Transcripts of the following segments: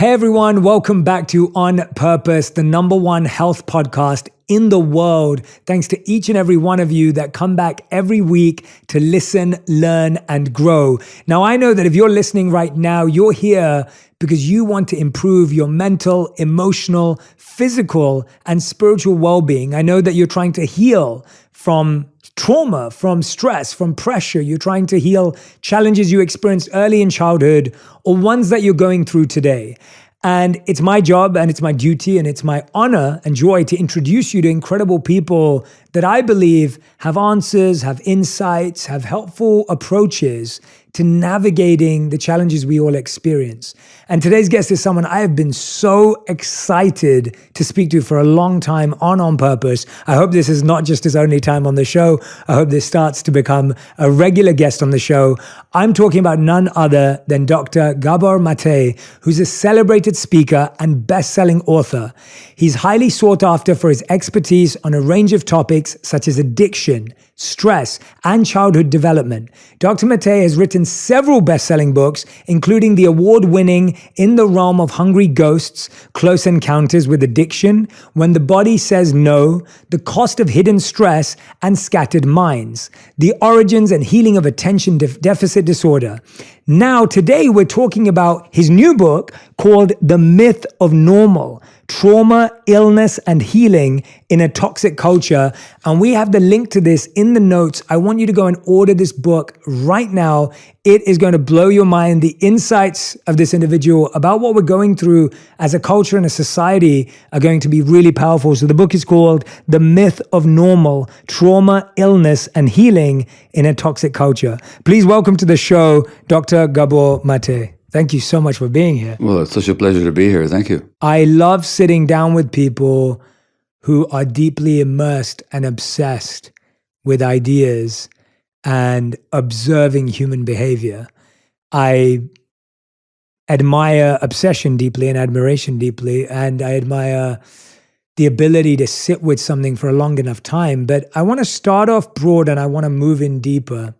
Hey everyone, welcome back to On Purpose, the #1 health podcast in the world. Thanks to each and every one of you that come back every week to listen, learn, and grow. Now, I know that if you're listening right now, you're here because you want to improve your mental, emotional, physical, and spiritual well-being. I know that you're trying to heal from trauma, from stress, from pressure. You're trying to heal challenges you experienced early in childhood or ones that you're going through today. And it's my job and it's my duty and it's my honor and joy to introduce you to incredible people that I believe have answers, have insights, have helpful approaches to navigating the challenges we all experience. And today's guest is someone I have been so excited to speak to for a long time on Purpose. I hope this is not just his only time on the show. I hope this starts to become a regular guest on the show. I'm talking about none other than Dr. Gabor Mate, who's a celebrated speaker and best-selling author. He's highly sought after for his expertise on a range of topics such as addiction, stress, and childhood development. Dr. Mate has written several best-selling books, including the award-winning In the Realm of Hungry Ghosts, Close Encounters with Addiction, When the Body Says No, The Cost of Hidden Stress, and Scattered Minds, The Origins and Healing of Attention Deficit Disorder. Now, today we're talking about his new book called The Myth of Normal, Trauma, Illness, and Healing in a Toxic Culture. And we have the link to this in the notes. I want you to go and order this book right now. It is going to blow your mind. The insights of this individual about what we're going through as a culture and a society are going to be really powerful. So the book is called The Myth of Normal, Trauma, Illness, and Healing in a Toxic Culture. Please welcome to the show, Dr. Gabor Mate. Thank you so much for being here. Well, it's such a pleasure to be here. Thank you. I love sitting down with people who are deeply immersed and obsessed with ideas and observing human behavior. I admire obsession deeply and admiration deeply, and I admire the ability to sit with something for a long enough time. But I want to start off broad and I want to move in deeper.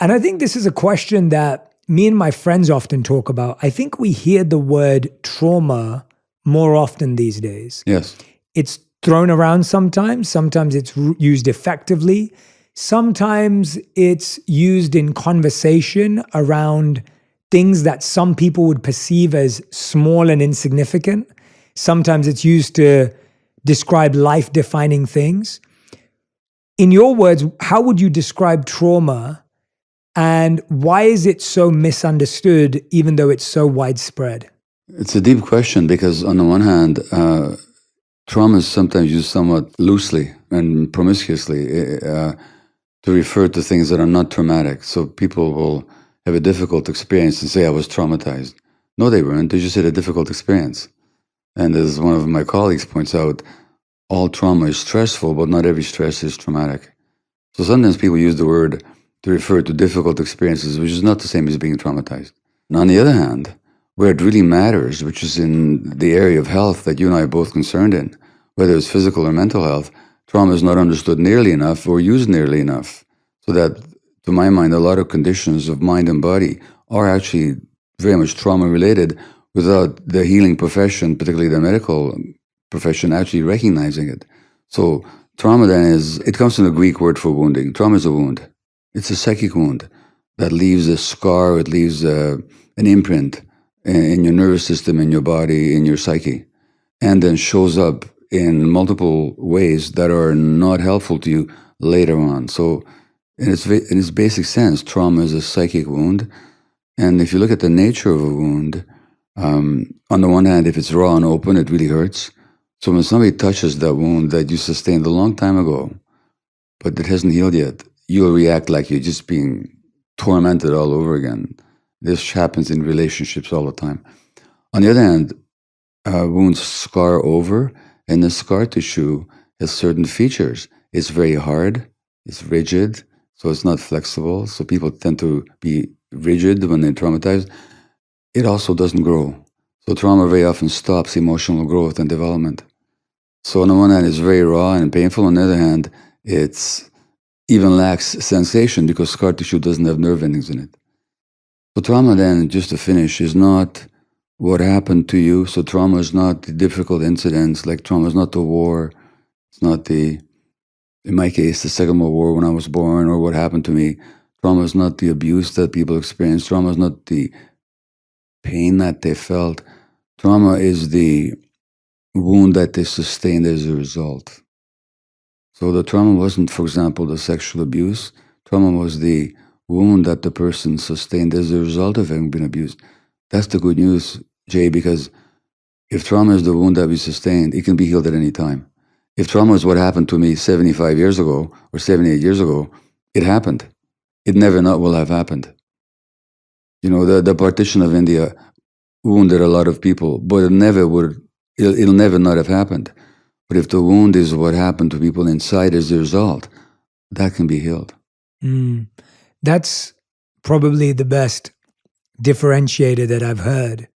And I think this is a question that me and my friends often talk about. I think we hear the word trauma more often these days. Yes. It's thrown around sometimes. Sometimes it's used effectively. Sometimes it's used in conversation around things that some people would perceive as small and insignificant. Sometimes it's used to describe life-defining things. In your words, how would you describe trauma? And why is it so misunderstood, even though it's so widespread? It's a deep question because, on the one hand, trauma is sometimes used somewhat loosely and promiscuously to refer to things that are not traumatic. So people will have a difficult experience and say, I was traumatized. No, they weren't. They just had a difficult experience. And as one of my colleagues points out, all trauma is stressful, but not every stress is traumatic. So sometimes people use the word to refer to difficult experiences, which is not the same as being traumatized. And on the other hand, where it really matters, which is in the area of health that you and I are both concerned in, whether it's physical or mental health, trauma is not understood nearly enough or used nearly enough. So that, to my mind, a lot of conditions of mind and body are actually very much trauma-related without the healing profession, particularly the medical profession, actually recognizing it. So trauma then it comes from the Greek word for wounding. Trauma is a wound. It's a psychic wound that leaves a scar, it leaves an imprint in your nervous system, in your body, in your psyche, and then shows up in multiple ways that are not helpful to you later on. So in its basic sense, trauma is a psychic wound. And if you look at the nature of a wound, on the one hand, if it's raw and open, it really hurts. So when somebody touches that wound that you sustained a long time ago, but it hasn't healed yet, you'll react like you're just being tormented all over again. This happens in relationships all the time. On the other hand, wounds scar over, and the scar tissue has certain features. It's very hard, it's rigid, so it's not flexible. So people tend to be rigid when they're traumatized. It also doesn't grow. So trauma very often stops emotional growth and development. So on the one hand, it's very raw and painful. On the other hand, it's even lacks sensation because scar tissue doesn't have nerve endings in it. So trauma then, just to finish, is not what happened to you. So trauma is not the difficult incidents, like trauma is not the war. It's not in my case, the Second World War when I was born or what happened to me. Trauma is not the abuse that people experience. Trauma is not the pain that they felt. Trauma is the wound that they sustained as a result. So the trauma wasn't, for example, the sexual abuse. Trauma was the wound that the person sustained as a result of having been abused. That's the good news, Jay, because if trauma is the wound that we sustained, it can be healed at any time. If trauma is what happened to me 75 years ago or 78 years ago, it happened. It never not will have happened. You know, the partition of India wounded a lot of people, but it'll never not have happened. But if the wound is what happened to people inside as a result, that can be healed. That's probably the best differentiator that I've heard.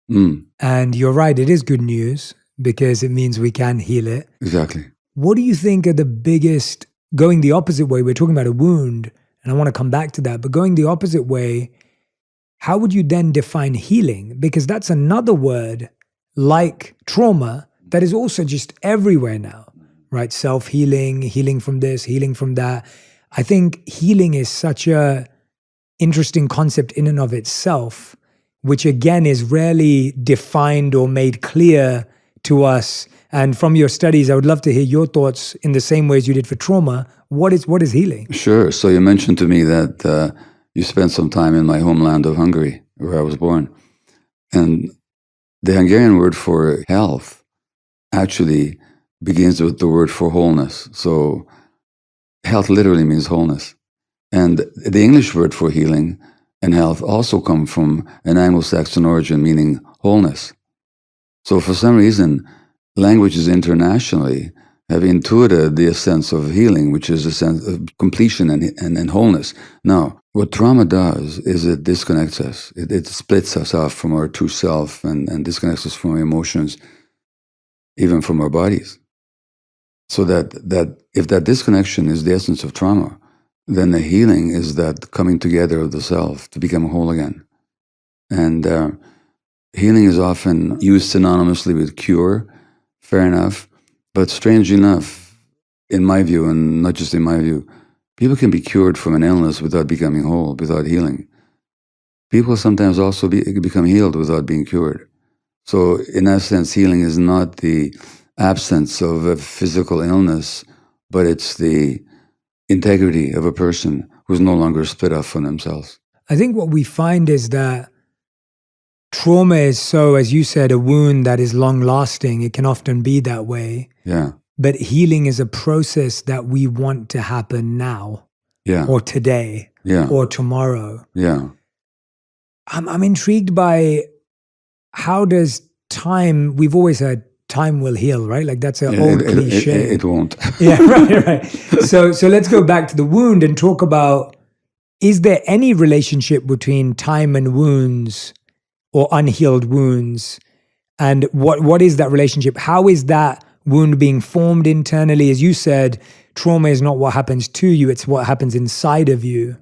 And you're right, it is good news because it means we can heal it. Exactly. What do you think are the biggest, going the opposite way, we're talking about a wound, and I want to come back to that, but going the opposite way, how would you then define healing? Because that's another word like trauma that is also just everywhere now, right? Self-healing, healing from this, healing from that. I think healing is such a interesting concept in and of itself, which again is rarely defined or made clear to us. And from your studies, I would love to hear your thoughts in the same ways you did for trauma. What is healing? Sure. So you mentioned to me that you spent some time in my homeland of Hungary, where I was born. And the Hungarian word for health actually begins with the word for wholeness. So health literally means wholeness. And the English word for healing and health also come from an Anglo-Saxon origin, meaning wholeness. So for some reason, languages internationally have intuited the sense of healing, which is a sense of completion and wholeness. Now, what trauma does is it disconnects us. It splits us off from our true self and disconnects us from our emotions, even from our bodies. So that if that disconnection is the essence of trauma, then the healing is that coming together of the self to become whole again. And healing is often used synonymously with cure, fair enough. But strangely enough, in my view, and not just in my view, people can be cured from an illness without becoming whole, without healing. People sometimes also become healed without being cured. So in that sense, healing is not the absence of a physical illness, but it's the integrity of a person who's no longer split off from themselves. I think what we find is that trauma is so, as you said, a wound that is long-lasting. It can often be that way. Yeah. But healing is a process that we want to happen now. Yeah. Or today. Yeah. Or tomorrow. Yeah. I'm intrigued by how does time, we've always heard time will heal, right? Like that's an old cliche. It won't. Yeah, right. So let's go back to the wound and talk about, is there any relationship between time and wounds or unhealed wounds? And what is that relationship? How is that wound being formed internally? As you said, trauma is not what happens to you, it's what happens inside of you.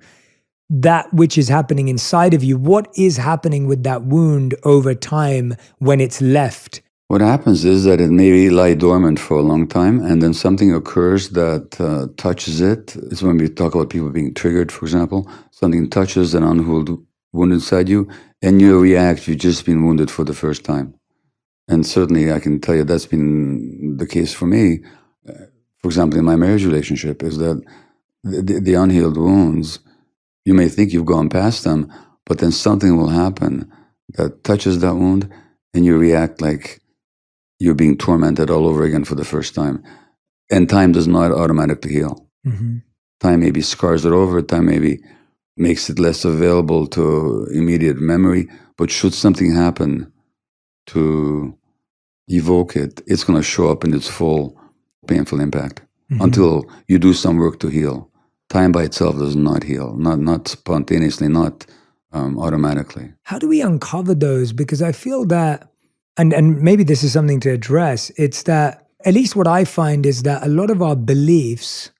That which is happening inside of you, what is happening with that wound over time when it's left? What happens is that it may lie dormant for a long time, and then something occurs that touches it. It's when we talk about people being triggered, for example. Something touches an unhealed wound inside you, and you react, you've just been wounded for the first time. And certainly I can tell you that's been the case for me. For example, in my marriage relationship, is that the unhealed wounds, you may think you've gone past them, but then something will happen that touches that wound, and you react like you're being tormented all over again for the first time. And time does not automatically heal. Mm-hmm. Time maybe scars it over, time maybe makes it less available to immediate memory, but should something happen to evoke it, it's going to show up in its full painful impact until you do some work to heal. Time by itself does not heal, not spontaneously, not automatically. How do we uncover those? Because I feel that, and maybe this is something to address, it's that, at least what I find is that a lot of our beliefs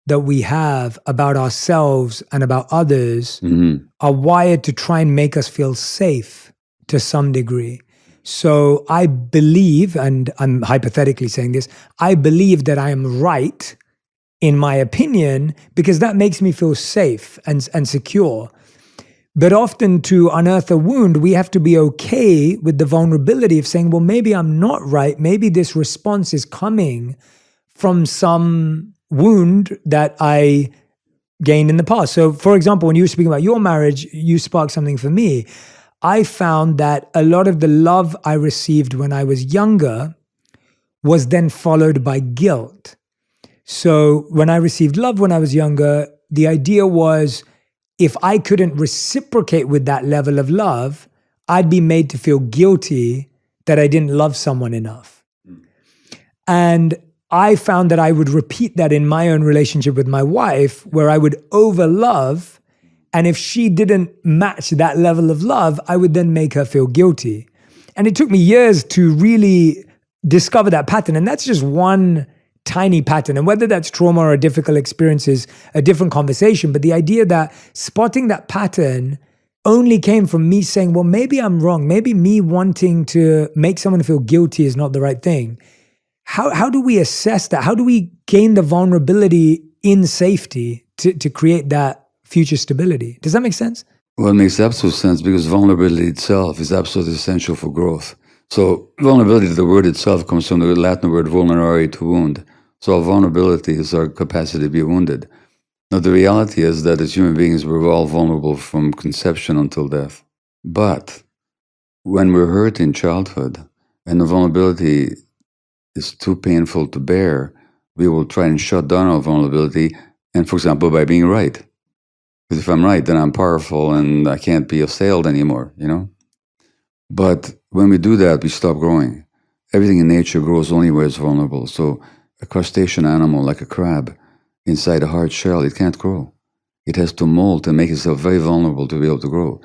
that we have about ourselves and about others are wired to try and make us feel safe to some degree. So I believe, and I'm hypothetically saying this, I believe that I am right in my opinion because that makes me feel safe and secure. But often to unearth a wound, we have to be okay with the vulnerability of saying, well, maybe I'm not right. Maybe this response is coming from some wound that I gained in the past. So, for example, when you were speaking about your marriage, you sparked something for me. I found that a lot of the love I received when I was younger was then followed by guilt. So when I received love when I was younger, the idea was if I couldn't reciprocate with that level of love, I'd be made to feel guilty that I didn't love someone enough. And I found that I would repeat that in my own relationship with my wife, where I would overlove. And if she didn't match that level of love, I would then make her feel guilty. And it took me years to really discover that pattern. And that's just one tiny pattern. And whether that's trauma or a difficult experience is a different conversation. But the idea that spotting that pattern only came from me saying, well, maybe I'm wrong. Maybe me wanting to make someone feel guilty is not the right thing. How do we assess that? How do we gain the vulnerability in safety to create that future stability? Does that make sense? Well, it makes absolute sense because vulnerability itself is absolutely essential for growth. So vulnerability, the word itself comes from the Latin word vulnerare, to wound. So vulnerability is our capacity to be wounded. Now, the reality is that as human beings, we're all vulnerable from conception until death. But when we're hurt in childhood and the vulnerability is too painful to bear, we will try and shut down our vulnerability. And for example, by being right. Because if I'm right, then I'm powerful and I can't be assailed anymore, you know? But when we do that, we stop growing. Everything in nature grows only where it's vulnerable. So a crustacean animal like a crab inside a hard shell, it can't grow. It has to molt and make itself very vulnerable to be able to grow.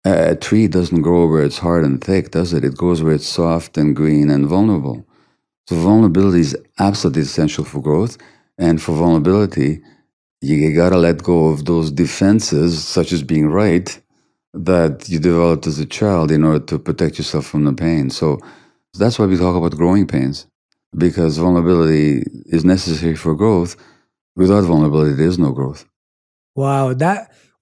A tree doesn't grow where it's hard and thick, does it? It grows where it's soft and green and vulnerable. So vulnerability is absolutely essential for growth. And for vulnerability, you gotta let go of those defenses, such as being right, that you developed as a child in order to protect yourself from the pain. So that's why we talk about growing pains, because vulnerability is necessary for growth. Without vulnerability, there is no growth. Wow,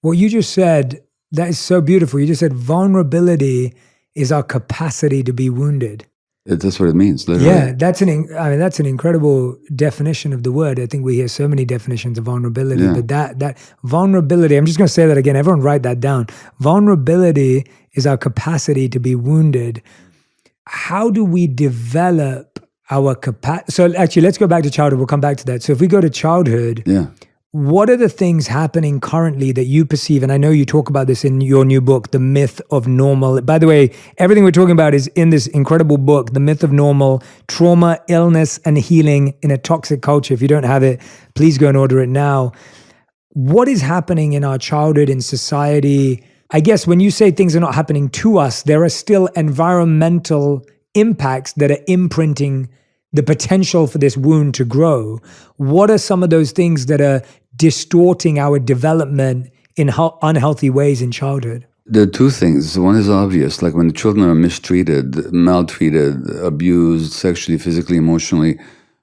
what you just said, that is so beautiful. You just said vulnerability is our capacity to be wounded. That's what it means, literally. Yeah, that's an incredible definition of the word. I think we hear so many definitions of vulnerability, but that vulnerability, I'm just going to say that again. Everyone write that down. Vulnerability is our capacity to be wounded. How do we develop our capacity? So actually, let's go back to childhood. We'll come back to that. So if we go to childhood, what are the things happening currently that you perceive? And I know you talk about this in your new book, The Myth of Normal. By the way, everything we're talking about is in this incredible book, The Myth of Normal, Trauma, Illness, and Healing in a Toxic Culture. If you don't have it, please go and order it now. What is happening in our childhood, in society? I guess when you say things are not happening to us, there are still environmental impacts that are imprinting the potential for this wound to grow. What are some of those things that are distorting our development in unhealthy ways in childhood? There are two things. One is obvious, like when the children are mistreated, maltreated, abused, sexually, physically, emotionally,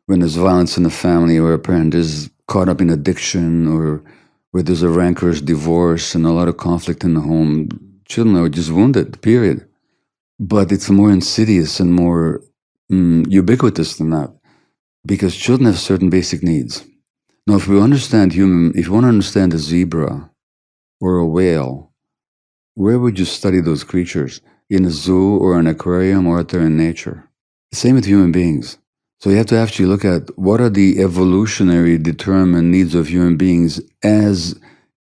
when there's violence in the family or a parent is caught up in addiction or where there's a rancorous divorce and a lot of conflict in the home, children are just wounded, period. But it's more insidious and more ubiquitous than that, because children have certain basic needs. Now, if you want to understand a zebra or a whale, where would you study those creatures? In a zoo or an aquarium or out there in nature? Same with human beings. So you have to actually look at what are the evolutionary determined needs of human beings as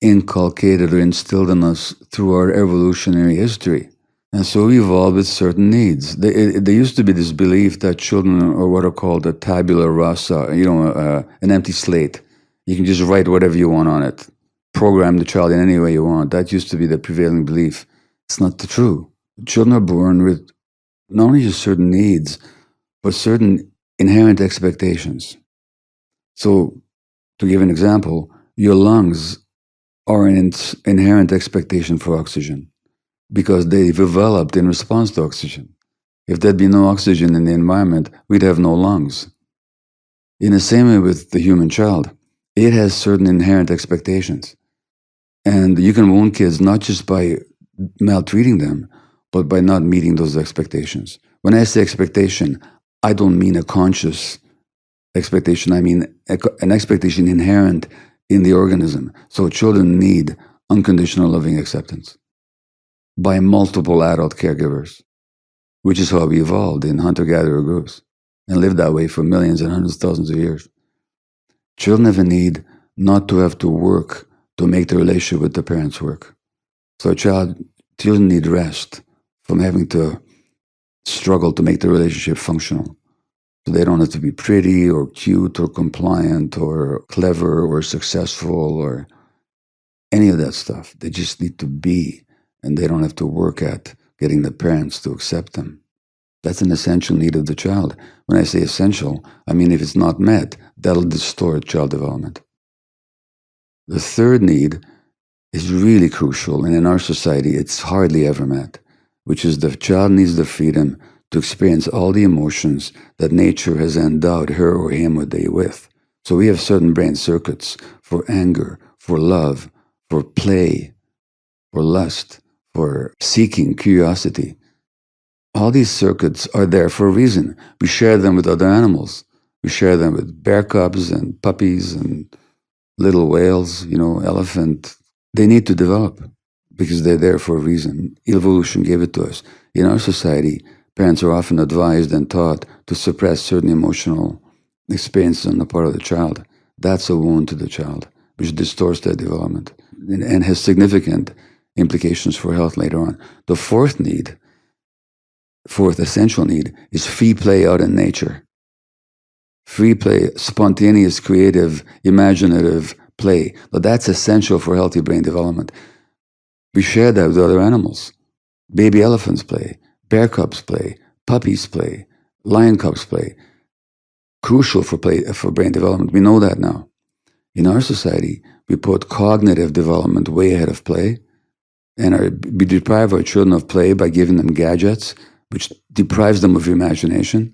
inculcated or instilled in us through our evolutionary history. And so we evolved with certain needs. There used to be this belief that children are what are called a tabula rasa, an empty slate. You can just write whatever you want on it, program the child in any way you want. That used to be the prevailing belief. It's not true. Children are born with not only just certain needs, but certain inherent expectations. So, to give an example, your lungs are an inherent expectation for oxygen, because they've developed in response to oxygen. If there'd be no oxygen in the environment, we'd have no lungs. In the same way with the human child, it has certain inherent expectations. And you can wound kids not just by maltreating them, but by not meeting those expectations. When I say expectation, I don't mean a conscious expectation. I mean an expectation inherent in the organism. So children need unconditional loving acceptance by multiple adult caregivers, which is how we evolved in hunter-gatherer groups and lived that way for millions and hundreds of thousands of years. Children have a need not to have to work to make the relationship with the parents work. So children need rest from having to struggle to make the relationship functional. So they don't have to be pretty or cute or compliant or clever or successful or any of that stuff. They just need to be, and they don't have to work at getting the parents to accept them. That's an essential need of the child. When I say essential, I mean if it's not met, that'll distort child development. The third need is really crucial, and in our society, it's hardly ever met, which is the child needs the freedom to experience all the emotions that nature has endowed her or him with. So we have certain brain circuits for anger, for love, for play, for lust, for seeking, curiosity. All these circuits are there for a reason. We share them with other animals. We share them with bear cubs and puppies and little whales, elephant. They need to develop because they're there for a reason. Evolution gave it to us. In our society, parents are often advised and taught to suppress certain emotional experiences on the part of the child. That's a wound to the child, which distorts their development and has significant implications for health later on. The fourth essential need is free play out in nature. Free play, spontaneous, creative, imaginative play. But that's essential for healthy brain development. We share that with other animals. Baby elephants play, bear cubs play, puppies play, lion cubs play. Crucial for brain development. We know that now. In our society, we put cognitive development way ahead of play, and we deprive our children of play by giving them gadgets, which deprives them of imagination.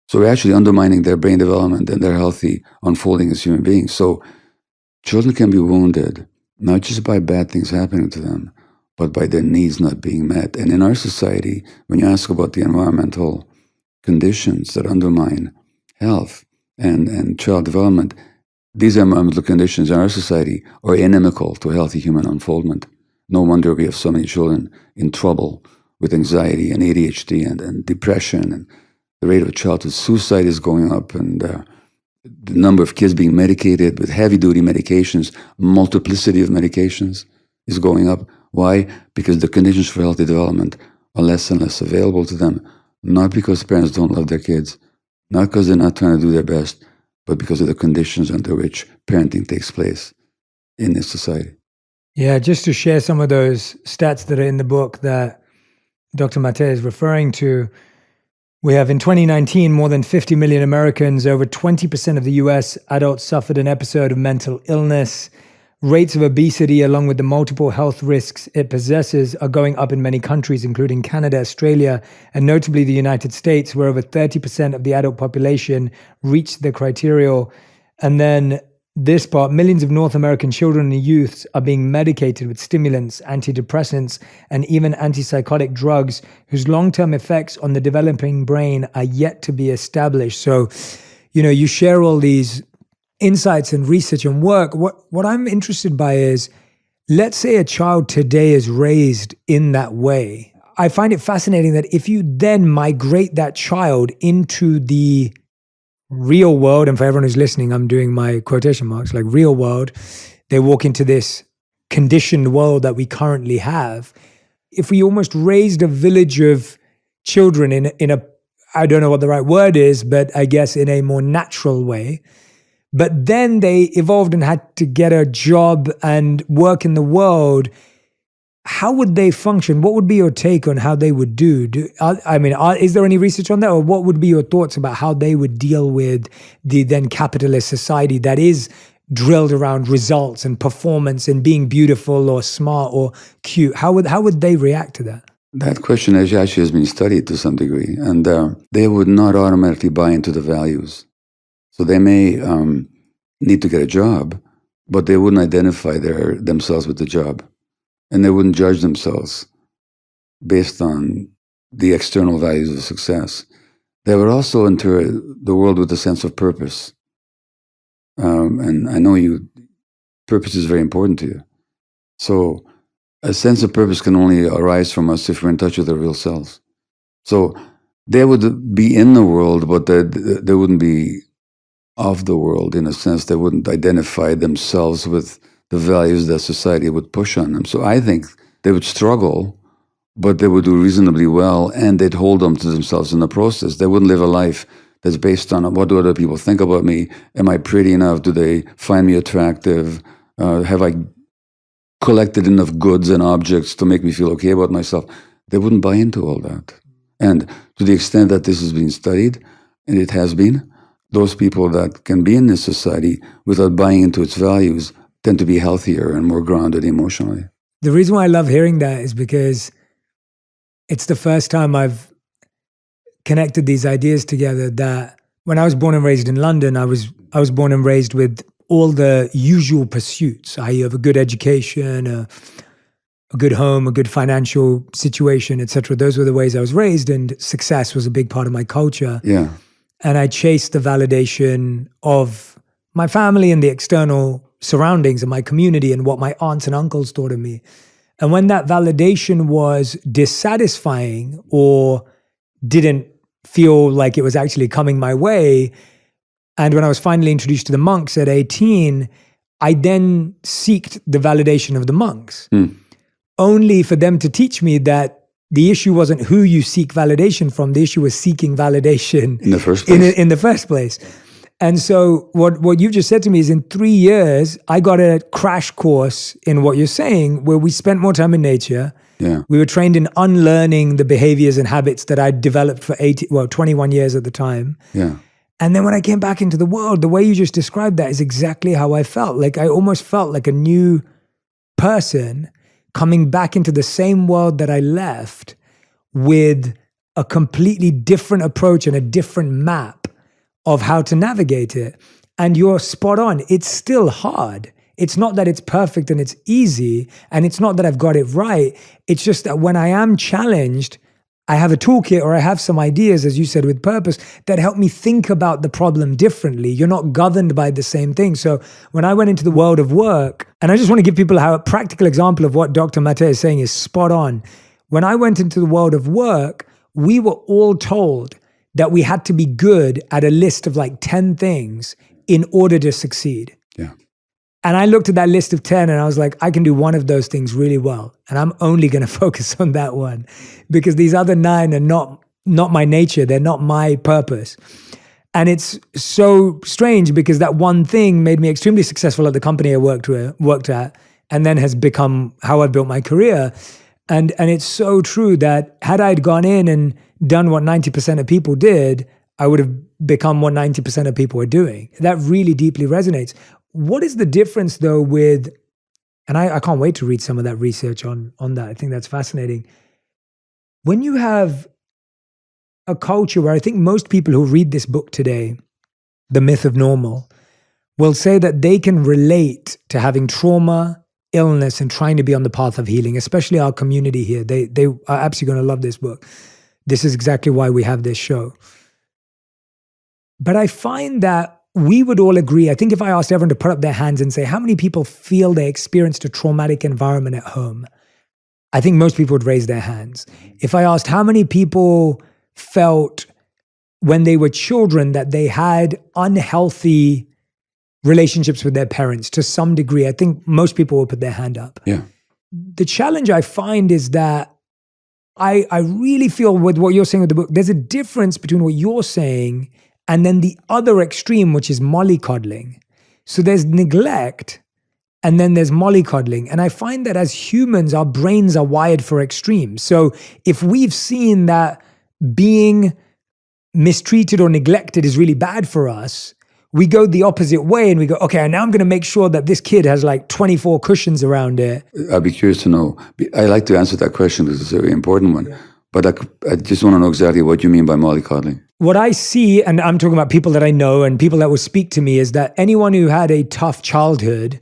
So we're actually undermining their brain development and their healthy unfolding as human beings. So children can be wounded, not just by bad things happening to them, but by their needs not being met. And in our society, when you ask about the environmental conditions that undermine health and child development, these environmental conditions in our society are inimical to healthy human unfoldment. No wonder we have so many children in trouble with anxiety and ADHD and depression, and the rate of childhood suicide is going up, and the number of kids being medicated with heavy-duty medications, multiplicity of medications, is going up. Why? Because the conditions for healthy development are less and less available to them, not because parents don't love their kids, not because they're not trying to do their best, but because of the conditions under which parenting takes place in this society. Yeah, just to share some of those stats that are in the book that Dr. Mate is referring to, we have in 2019, more than 50 million Americans, over 20% of the US adults suffered an episode of mental illness. Rates of obesity, along with the multiple health risks it possesses, are going up in many countries, including Canada, Australia, and notably the United States, where over 30% of the adult population reach the criteria. And then this part, millions of North American children and youths are being medicated with stimulants, antidepressants, and even antipsychotic drugs whose long-term effects on the developing brain are yet to be established. So, you share all these insights and research and work. What I'm interested by is, let's say a child today is raised in that way. I find it fascinating that if you then migrate that child into the real world, and for everyone who's listening, I'm doing my quotation marks, like real world, they walk into this conditioned world that we currently have. If we almost raised a village of children in a, I don't know what the right word is, but I guess in a more natural way, but then they evolved and had to get a job and work in the world, how would they function? What would be your take on how they would do? Is there any research on that? Or what would be your thoughts about how they would deal with the then capitalist society that is drilled around results and performance and being beautiful or smart or cute? How would they react to that? That question actually has been studied to some degree, and they would not automatically buy into the values. So they may need to get a job, but they wouldn't identify themselves with the job, and they wouldn't judge themselves based on the external values of success. They would also enter the world with a sense of purpose. And I know purpose is very important to you. So a sense of purpose can only arise from us if we're in touch with our real selves. So they would be in the world, but they wouldn't be of the world in a sense. They wouldn't identify themselves with the values that society would push on them. So I think they would struggle, but they would do reasonably well, and they'd hold on to themselves in the process. They wouldn't live a life that's based on what do other people think about me? Am I pretty enough? Do they find me attractive? Have I collected enough goods and objects to make me feel okay about myself? They wouldn't buy into all that. And to the extent that this has been studied, and it has been, those people that can be in this society without buying into its values tend to be healthier and more grounded emotionally. The reason why I love hearing that is because it's the first time I've connected these ideas together, that when I was born and raised in London, I was born and raised with all the usual pursuits, i.e. of a good education, a good home, a good financial situation, etc. Those were the ways I was raised, and success was a big part of my culture. Yeah. And I chased the validation of my family and the external surroundings and my community and what my aunts and uncles thought of me. And when that validation was dissatisfying or didn't feel like it was actually coming my way, and when I was finally introduced to the monks at 18, I then sought the validation of the monks, only for them to teach me that the issue wasn't who you seek validation from. The issue was seeking validation in the first place. In the first place. And so what you've just said to me is, in 3 years, I got a crash course in what you're saying, where we spent more time in nature. Yeah. We were trained in unlearning the behaviors and habits that I'd developed for 21 years at the time. Yeah. And then when I came back into the world, the way you just described that is exactly how I felt. Like I almost felt like a new person coming back into the same world that I left, with a completely different approach and a different map of how to navigate it. And you're spot on. It's still hard. It's not that it's perfect and it's easy, and it's not that I've got it right. It's just that when I am challenged, I have a toolkit, or I have some ideas, as you said, with purpose, that help me think about the problem differently. You're not governed by the same thing. So when I went into the world of work, and I just want to give people a practical example of what Dr. Mate is saying is spot on. When I went into the world of work, we were all told that we had to be good at a list of like 10 things in order to succeed. Yeah. And I looked at that list of 10 and I was like, I can do one of those things really well. And I'm only going to focus on that one, because these other 9 are not my nature. They're not my purpose. And it's so strange, because that one thing made me extremely successful at the company I worked at, and then has become how I built my career. And it's so true that had I gone in and done what 90% of people did, I would have become what 90% of people are doing. That really deeply resonates. What is the difference though with, and I can't wait to read some of that research on that. I think that's fascinating. When you have a culture where I think most people who read this book today, The Myth of Normal, will say that they can relate to having trauma, illness, and trying to be on the path of healing, especially our community here. They are absolutely going to love this book. This is exactly why we have this show. But I find that we would all agree, I think if I asked everyone to put up their hands and say, how many people feel they experienced a traumatic environment at home? I think most people would raise their hands. If I asked how many people felt when they were children that they had unhealthy relationships with their parents to some degree, I think most people will put their hand up. Yeah. The challenge I find is that I really feel with what you're saying with the book, there's a difference between what you're saying and then the other extreme, which is mollycoddling. So there's neglect and then there's mollycoddling. And I find that as humans, our brains are wired for extremes. So if we've seen that being mistreated or neglected is really bad for us, we go the opposite way and we go, okay, now I'm going to make sure that this kid has like 24 cushions around it. I'd be curious to know. I like to answer that question because it's a very important one. Yeah. But I just want to know exactly what you mean by mollycoddling. What I see, and I'm talking about people that I know and people that will speak to me, is that anyone who had a tough childhood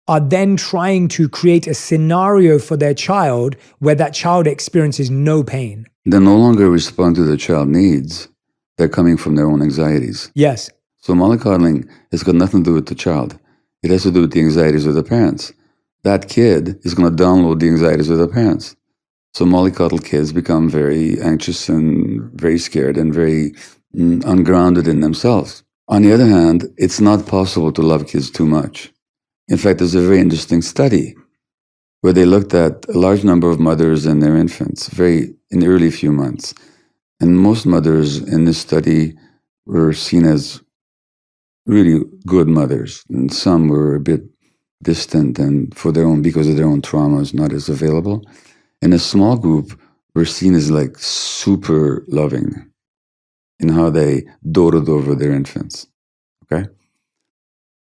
are then trying to create a scenario for their child where that child experiences no pain. They no longer respond to the child needs. They're coming from their own anxieties. Yes. So mollycoddling has got nothing to do with the child. It has to do with the anxieties of the parents. That kid is going to download the anxieties of the parents. So mollycoddle kids become very anxious and very scared and very ungrounded in themselves. On the other hand, it's not possible to love kids too much. In fact, there's a very interesting study where they looked at a large number of mothers and their infants in the early few months. And most mothers in this study were seen as really good mothers, and some were a bit distant and because of their own traumas, not as available. And a small group were seen as like super loving in how they doted over their infants. Okay?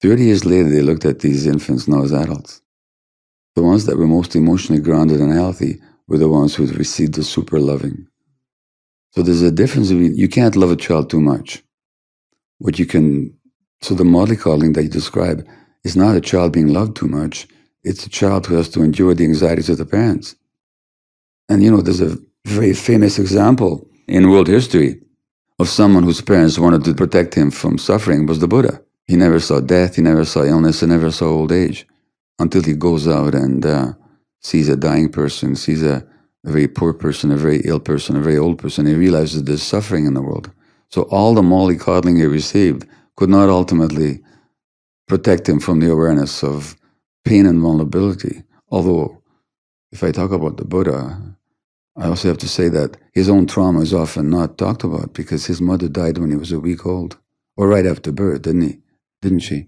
30 years later, they looked at these infants now as adults. The ones that were most emotionally grounded and healthy were the ones who received the super loving. So there's a difference between, you can't love a child too much. So the mollycoddling that you describe is not a child being loved too much. It's a child who has to endure the anxieties of the parents. And there's a very famous example in world history of someone whose parents wanted to protect him from suffering was the Buddha. He never saw death, he never saw illness, he never saw old age until he goes out and sees a dying person, sees a very poor person, a very ill person, a very old person. He realizes there's suffering in the world. So all the mollycoddling he received could not ultimately protect him from the awareness of pain and vulnerability. Although, if I talk about the Buddha, I also have to say that his own trauma is often not talked about because his mother died when he was a week old, or right after birth, didn't she?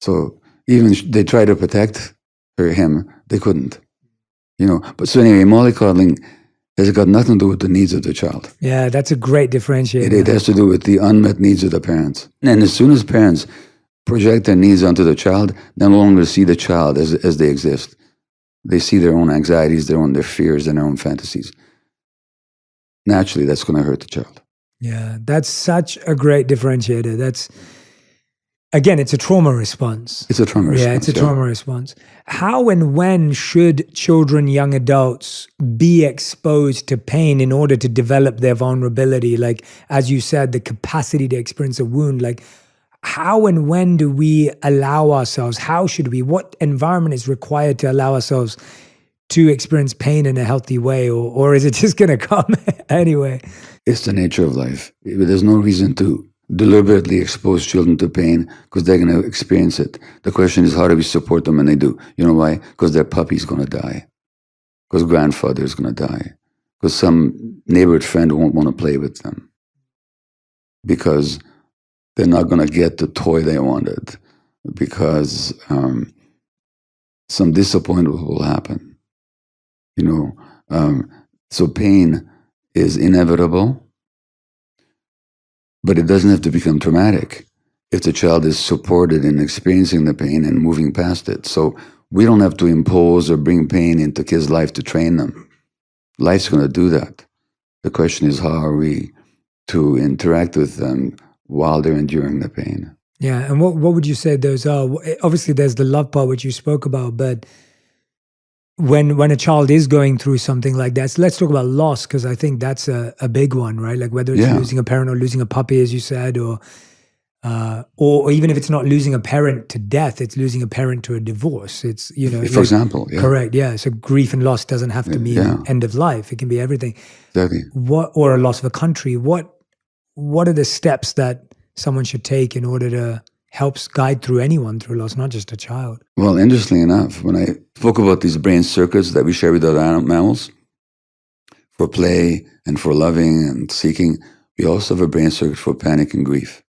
So even they tried to protect him, they couldn't. But so anyway, mollycoddling has got nothing to do with the needs of the child. Yeah, that's a great differentiator. It has to do with the unmet needs of the parents. And as soon as parents project their needs onto the child, they no longer see the child as they exist. They see their own anxieties, their fears, and their own fantasies. Naturally, that's going to hurt the child. Yeah, that's such a great differentiator. Again, it's a trauma response. It's a trauma response. Yeah, it's a trauma response. How and when should children, young adults be exposed to pain in order to develop their vulnerability? Like, as you said, the capacity to experience a wound. Like, how and when do we allow ourselves? What environment is required to allow ourselves to experience pain in a healthy way? Or is it just going to come anyway? It's the nature of life. There's no reason to deliberately expose children to pain because they're going to experience it. The question is, how do we support them when they do? You know why? Because their puppy's going to die. Because grandfather's going to die. Because some neighborhood friend won't want to play with them. Because they're not going to get the toy they wanted. Because some disappointment will happen. So pain is inevitable. But it doesn't have to become traumatic if the child is supported in experiencing the pain and moving past it. So we don't have to impose or bring pain into kids' life to train them. Life's going to do that. The question is, how are we to interact with them while they're enduring the pain? Yeah, and what would you say those are? Obviously, there's the love part, which you spoke about, but when a child is going through something like that, so let's talk about loss, because I think that's a big one, right? Like whether it's losing a parent or losing a puppy, as you said, or even if it's not losing a parent to death, it's losing a parent to a divorce. It's, for example, correct, yeah. So grief and loss doesn't have to mean end of life. It can be everything. Exactly. Or a loss of a country. What are the steps that someone should take in order to helps guide through anyone through loss, not just a child? Well, interestingly enough, when I spoke about these brain circuits that we share with other mammals for play and for loving and seeking, we also have a brain circuit for panic and grief.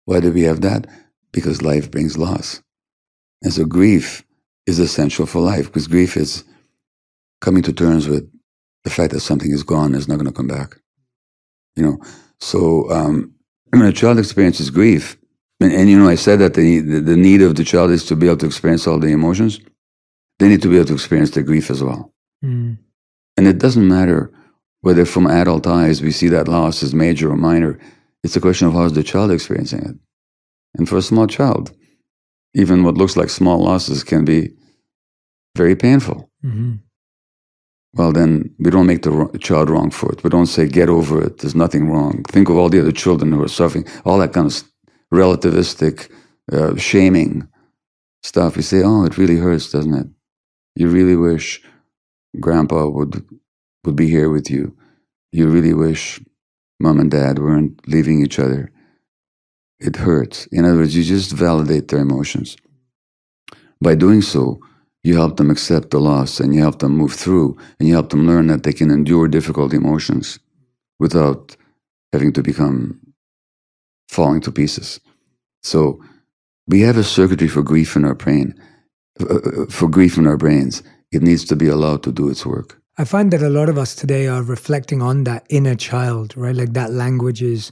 Why do we have that? Because life brings loss. And so grief is essential for life, because grief is coming to terms with the fact that something is gone and is not going to come back. So when a child experiences grief, And I said that the need of the child is to be able to experience all the emotions. They need to be able to experience the grief as well. Mm. And it doesn't matter whether from adult eyes we see that loss as major or minor. It's a question of how is the child experiencing it. And for a small child, even what looks like small losses can be very painful. Mm-hmm. Well, then we don't make the child wrong for it. We don't say, get over it, there's nothing wrong. Think of all the other children who are suffering, all that kind of relativistic, shaming stuff. We say, oh, it really hurts, doesn't it? You really wish grandpa would be here with you. You really wish mom and dad weren't leaving each other. It hurts. In other words, you just validate their emotions. By doing so, you help them accept the loss, and you help them move through, and you help them learn that they can endure difficult emotions without having to become falling to pieces. So we have a circuitry for grief in our brain, for grief in our brains. It needs to be allowed to do its work. I find that a lot of us today are reflecting on that inner child, right? Like that language is,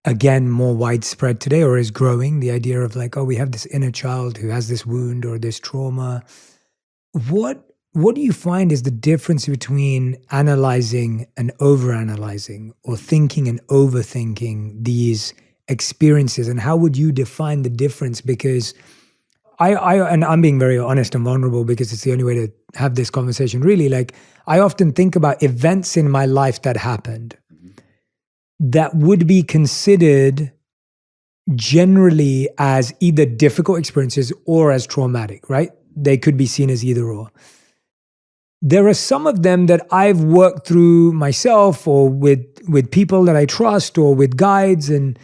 again, more widespread today, or is growing. The idea of like, oh, we have this inner child who has this wound or this trauma. What do you find is the difference between analyzing and overanalyzing, or thinking and overthinking these experiences? And how would you define the difference? Because and I'm being very honest and vulnerable because it's the only way to have this conversation, really. Like, I often think about events in my life that happened that would be considered generally as either difficult experiences or as traumatic, right? They could be seen as either or. There are some of them that I've worked through myself, or with people that I trust, or with guides, and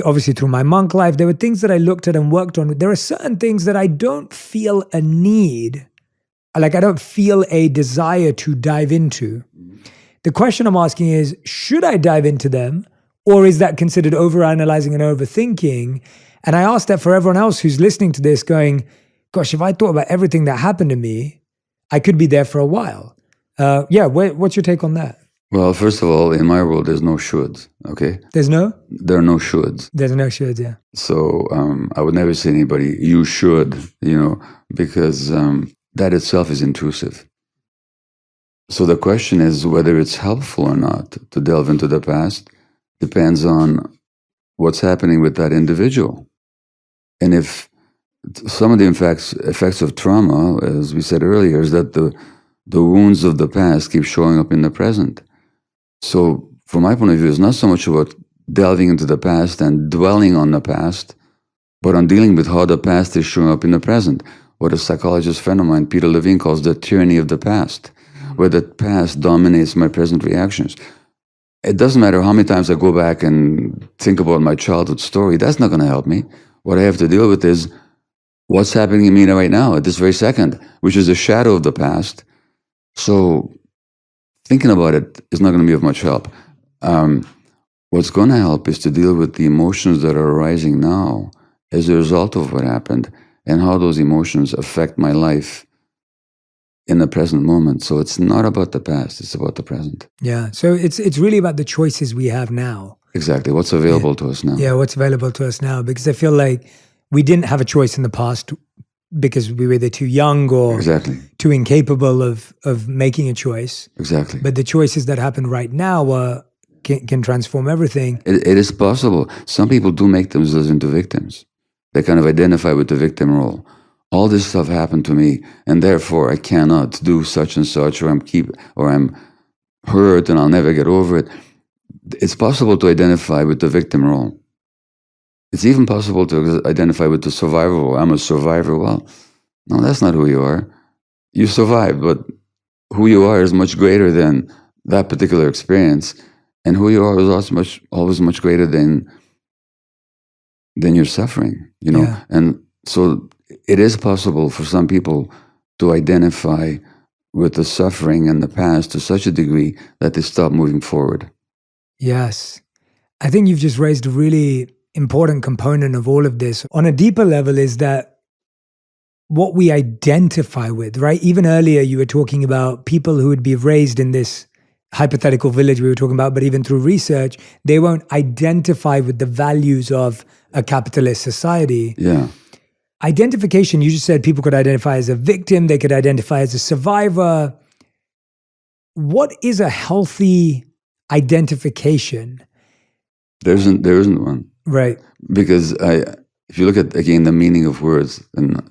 obviously through my monk life. There were things that I looked at and worked on. There are certain things that I don't feel a need, like I don't feel a desire to dive into. The question I'm asking is, should I dive into them, or is that considered overanalyzing and overthinking? And I ask that for everyone else who's listening to this, going, gosh, if I thought about everything that happened to me, I could be there for a while. What's your take on that? Well, first of all, in my world, there's no shoulds, okay? There are no shoulds. There's no shoulds, yeah. So I would never say to anybody, you should, because that itself is intrusive. So the question is whether it's helpful or not to delve into the past depends on what's happening with that individual. And if some of the effects of trauma, as we said earlier, is that the wounds of the past keep showing up in the present. So from my point of view, it's not so much about delving into the past and dwelling on the past, but on dealing with how the past is showing up in the present. What a psychologist friend of mine, Peter Levine, calls the tyranny of the past, where the past dominates my present reactions. It doesn't matter how many times I go back and think about my childhood story. That's not going to help me. What I have to deal with is what's happening in me right now at this very second, which is a shadow of the past. So thinking about it is not going to be of much help. What's going to help is to deal with the emotions that are arising now as a result of what happened, and how those emotions affect my life in the present moment. So it's not about the past, it's about the present. Yeah, so it's really about the choices we have now. Exactly, what's available to us now. Yeah, what's available to us now, because I feel like we didn't have a choice in the past because we were either too young or too incapable of making a choice. Exactly. But the choices that happen right now can transform everything. It is possible. Some people do make themselves into victims. They kind of identify with the victim role. All this stuff happened to me, and therefore I cannot do such and such, or I'm hurt and I'll never get over it. It's possible to identify with the victim role. It's even possible to identify with the survivor role. I'm a survivor. Well, no, that's not who you are. You survived, but who you are is much greater than that particular experience, and who you are is also always much greater than your suffering. Yeah. And so it is possible for some people to identify with the suffering and the past to such a degree that they stop moving forward. Yes. I think you've just raised a really important component of all of this. On a deeper level is that what we identify with, right? Even earlier you were talking about people who would be raised in this hypothetical village we were talking about, but even through research, they won't identify with the values of a capitalist society. Yeah. Identification, you just said people could identify as a victim, they could identify as a survivor. What is a healthy identification? There isn't one. Right. Because if you look at, again, the meaning of words, and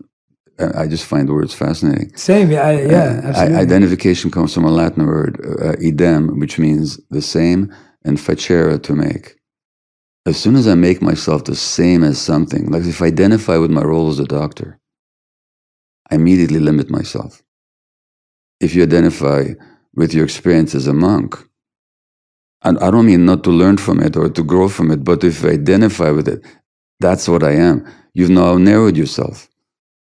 I just find words fascinating. Same, yeah, absolutely. Identification comes from a Latin word, idem, which means the same, and facere, to make. As soon as I make myself the same as something, like if I identify with my role as a doctor, I immediately limit myself. If you identify with your experience as a monk, and I don't mean not to learn from it or to grow from it, but if you identify with it, that's what I am. You've now narrowed yourself.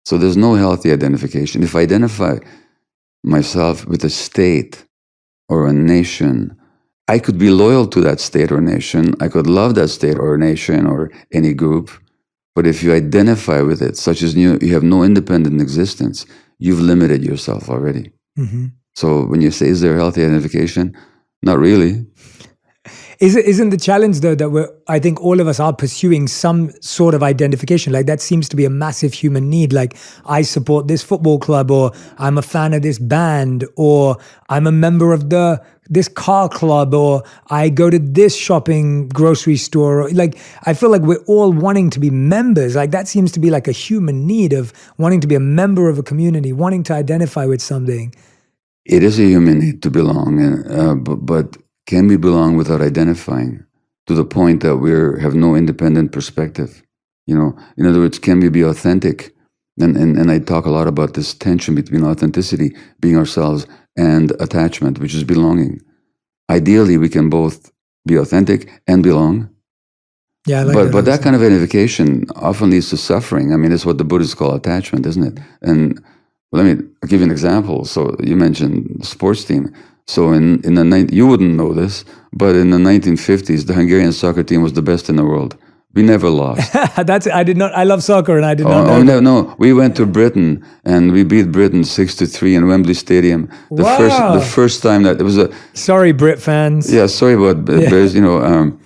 So there's no healthy identification. If I identify myself with a state or a nation, I could be loyal to that state or nation. I could love that state or nation or any group. But if you identify with it, such as you have no independent existence, you've limited yourself already. Mm-hmm. So when you say, is there healthy identification? Not really. Isn't the challenge though that I think all of us are pursuing some sort of identification? Like that seems to be a massive human need. Like I support this football club, or I'm a fan of this band, or I'm a member of this car club, or I go to this shopping grocery store. Like I feel like we're all wanting to be members. Like that seems to be like a human need of wanting to be a member of a community, wanting to identify with something. It is a human need to belong, but can we belong without identifying, to the point that we have no independent perspective? You know, in other words, can we be authentic? And I talk a lot about this tension between authenticity, being ourselves, and attachment, which is belonging. Ideally, we can both be authentic and belong. Yeah, I like but that kind of identification often leads to suffering. I mean, it's what the Buddhists call attachment, isn't it? And I'll give you an example. So you mentioned the sports team. So you wouldn't know this, but in the 1950s, the Hungarian soccer team was the best in the world. We never lost. I love soccer, and I did not know. No. We went to Britain and we beat Britain 6-3 in Wembley Stadium. The first time that it was a. Sorry, Brit fans. Yeah, sorry, but there's and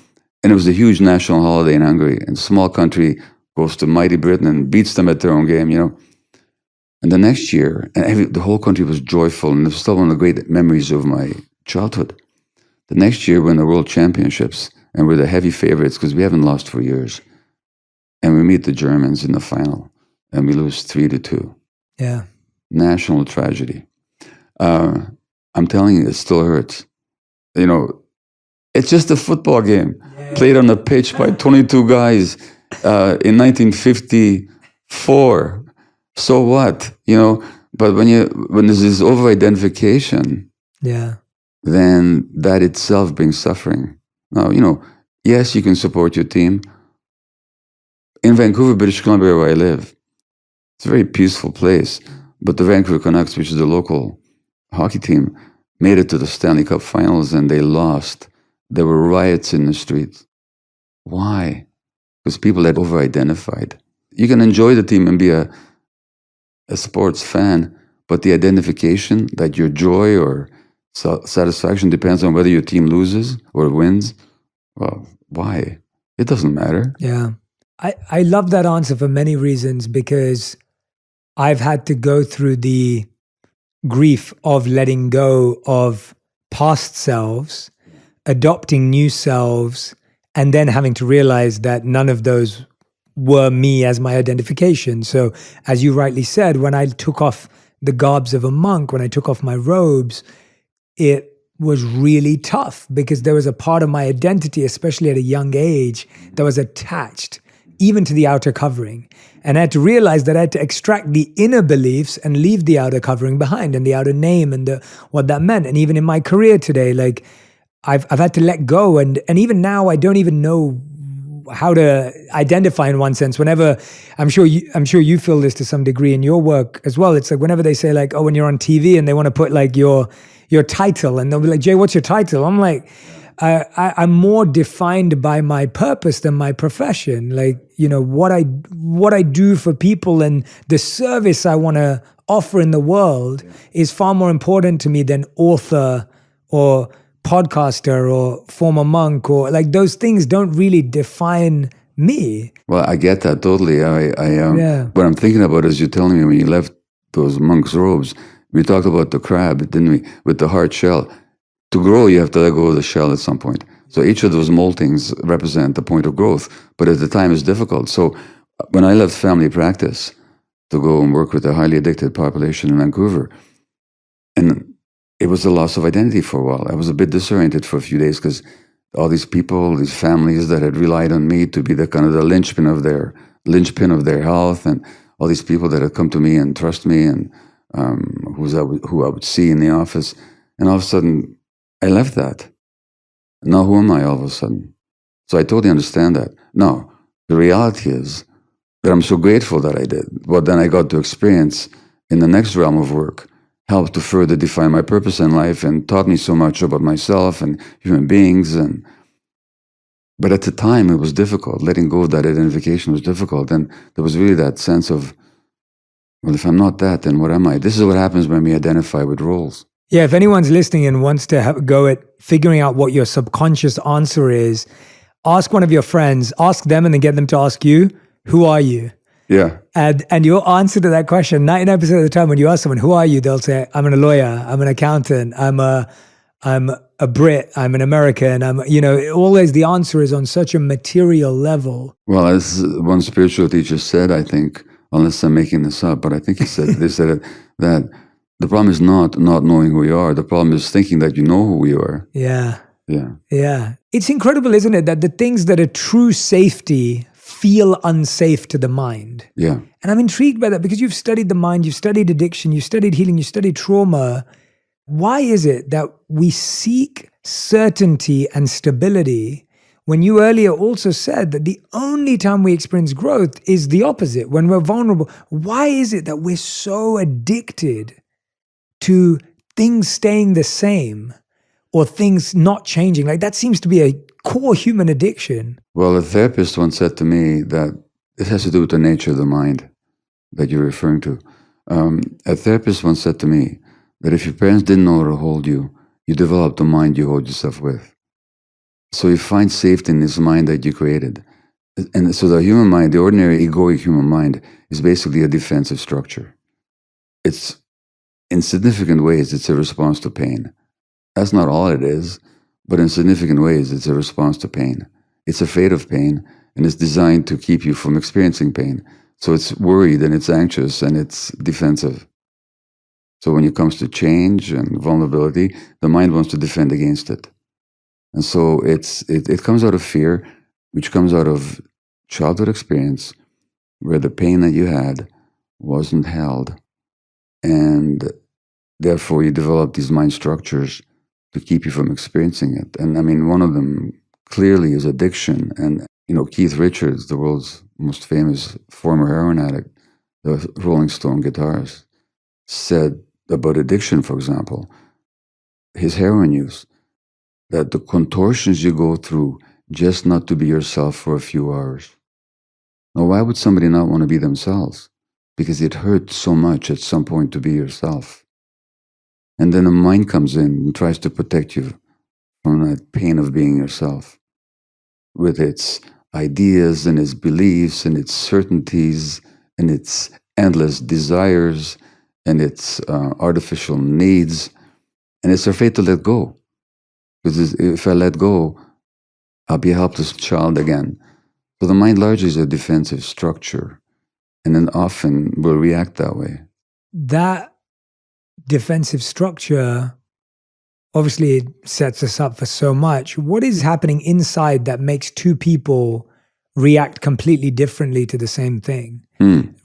it was a huge national holiday in Hungary, and a small country goes to mighty Britain and beats them at their own game. And the next year, the whole country was joyful, and it was still one of the great memories of my childhood. The next year, we're in the World Championships, and we're the heavy favorites because we haven't lost for years. And we meet the Germans in the final, and we lose 3-2. Yeah. National tragedy. I'm telling you, it still hurts. It's just a football game played on a pitch by 22 guys in 1954. So what? But when there's this over-identification, then that itself brings suffering. Now, yes, you can support your team. In Vancouver, British Columbia, where I live, it's a very peaceful place. But the Vancouver Canucks, which is the local hockey team, made it to the Stanley Cup Finals, and they lost. There were riots in the streets. Why? Because people had over-identified. You can enjoy the team and be a sports fan, but the identification that your joy or satisfaction depends on whether your team loses or wins, well, why? It doesn't matter. Yeah. I love that answer for many reasons, because I've had to go through the grief of letting go of past selves, adopting new selves, and then having to realize that none of those were me as my identification. So as you rightly said, when I took off the garbs of a monk, when I took off my robes, it was really tough because there was a part of my identity, especially at a young age, that was attached even to the outer covering. And I had to realize that I had to extract the inner beliefs and leave the outer covering behind, and the outer name and what that meant. And even in my career today, like I've had to let go. And even now, I don't even know how to identify in one sense. Whenever, I'm sure you feel this to some degree in your work as well. It's like whenever they say like, oh, when you're on TV and they want to put like your title, and they'll be like, Jay, what's your title? I'm like, I'm more defined by my purpose than my profession. Like, what I do for people and the service I want to offer in the world is far more important to me than author or podcaster or former monk, or like those things don't really define Me? Well, I get that totally. Yeah. What I'm thinking about is you telling me when you left those monk's robes, we talked about the crab, didn't we? With the hard shell. To grow, you have to let go of the shell at some point. So each of those moltings represent the point of growth, but at the time it's difficult. So when I left family practice to go and work with a highly addicted population in Vancouver, and it was a loss of identity for a while. I was a bit disoriented for a few days because all these people, these families that had relied on me to be the kind of the linchpin of their health, and all these people that had come to me and trust me, and who I would see in the office, and all of a sudden I left that. Now who am I all of a sudden? So I totally understand that. Now the reality is that I'm so grateful that I did. What then I got to experience in the next realm of work helped to further define my purpose in life and taught me so much about myself and human beings. But at the time, it was difficult. Letting go of that identification was difficult. And there was really that sense of, well, if I'm not that, then what am I? This is what happens when we identify with roles. Yeah, if anyone's listening and wants to have a go at figuring out what your subconscious answer is, ask one of your friends, ask them and then get them to ask you, who are you? Yeah. And your answer to that question, 99% of the time when you ask someone, who are you? They'll say, I'm a lawyer, I'm an accountant, I'm a Brit, I'm an American, always the answer is on such a material level. Well, as one spiritual teacher said, I think, unless I'm making this up, but I think they said it, that the problem is not knowing who you are. The problem is thinking that you know who you are. Yeah. Yeah. Yeah. It's incredible, isn't it, that the things that are true safety feel unsafe to the mind. Yeah. And I'm intrigued by that because you've studied the mind, you've studied addiction, you've studied healing, you've studied trauma. Why is it that we seek certainty and stability when you earlier also said that the only time we experience growth is the opposite, when we're vulnerable? Why is it that we're so addicted to things staying the same or things not changing? Like that seems to be a core human addiction. Well, a therapist once said to me that it has to do with the nature of the mind that you're referring to. A therapist once said to me that if your parents didn't know how to hold you, you develop the mind you hold yourself with. So you find safety in this mind that you created. And so the human mind, the ordinary egoic human mind, is basically a defensive structure. It's, in significant ways, it's a response to pain. That's not all it is, but in significant ways, it's a response to pain. It's afraid of pain, and it's designed to keep you from experiencing pain. So it's worried, and it's anxious, and it's defensive. So when it comes to change and vulnerability, the mind wants to defend against it. And so it comes out of fear, which comes out of childhood experience, where the pain that you had wasn't held. And therefore, you develop these mind structures to keep you from experiencing it. And I mean, one of them clearly is addiction. And, Keith Richards, the world's most famous former heroin addict, the Rolling Stone guitarist, said about addiction, for example, his heroin use, that the contortions you go through just not to be yourself for a few hours. Now, why would somebody not want to be themselves? Because it hurts so much at some point to be yourself. And then the mind comes in and tries to protect you from that pain of being yourself, with its ideas and its beliefs and its certainties and its endless desires and its artificial needs. And it's afraid to let go. Because if I let go, I'll be a helpless child again. So the mind largely is a defensive structure, and then often will react that way. That defensive structure obviously sets us up for so much. What is happening inside that makes two people react completely differently to the same thing?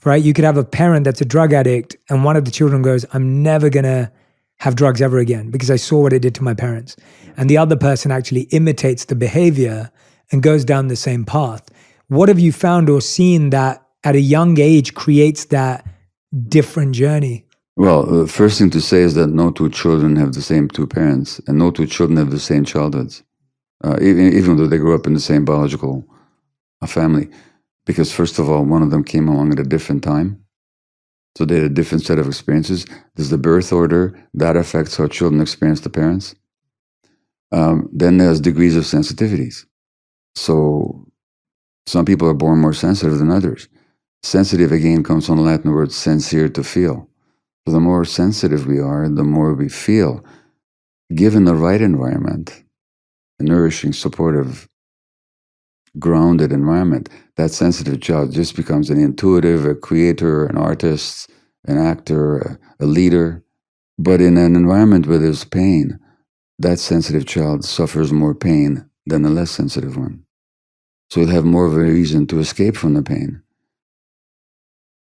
Right? You could have a parent that's a drug addict and one of the children goes, I'm never going to have drugs ever again because I saw what it did to my parents. And the other person actually imitates the behavior and goes down the same path. What have you found or seen that at a young age creates that different journey? Well, the first thing to say is that no two children have the same two parents, and no two children have the same childhoods, even though they grew up in the same biological family. Because first of all, one of them came along at a different time. So they had a different set of experiences. There's the birth order, that affects how children experience the parents. Then there's degrees of sensitivities. So Some people are born more sensitive than others. Sensitive, again, comes from the Latin word sensere, to feel. So the more sensitive we are, the more we feel. Given the right environment, a nourishing, supportive, grounded environment, that sensitive child just becomes an intuitive, a creator, an artist, an actor, a leader. But in an environment where there's pain, that sensitive child suffers more pain than the less sensitive one. So he'll have more of a reason to escape from the pain.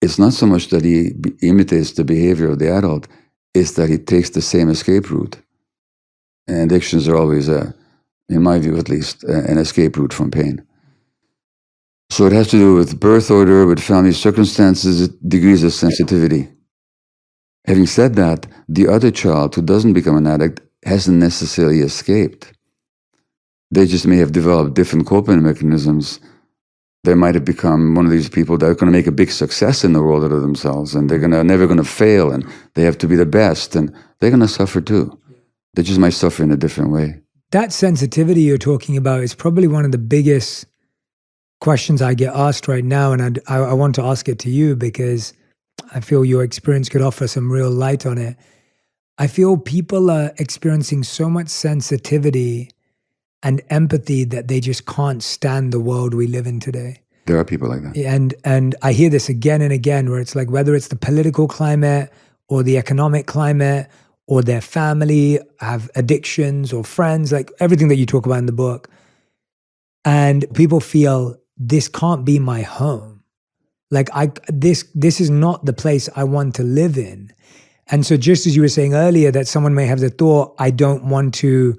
It's not so much that he imitates the behavior of the adult, it's that he takes the same escape route. And addictions are always, in my view at least, an escape route from pain. So it has to do with birth order, with family circumstances, degrees of sensitivity. Having said that, the other child who doesn't become an addict hasn't necessarily escaped. They just may have developed different coping mechanisms. They might have become one of these people that are going to make a big success in the world out of themselves, and they're never going to fail, and they have to be the best, and they're going to suffer too. They just might suffer in a different way. That sensitivity you're talking about is probably one of the biggest questions I get asked right now, and I want to ask it to you because I feel your experience could offer some real light on it. I feel people are experiencing so much sensitivity and empathy that they just can't stand the world we live in today. There are people like that. And I hear this again and again, where it's like, whether it's the political climate or the economic climate or their family have addictions or friends, like everything that you talk about in the book. And people feel, this can't be my home. Like this is not the place I want to live in. And so just as you were saying earlier, that someone may have the thought, I don't want to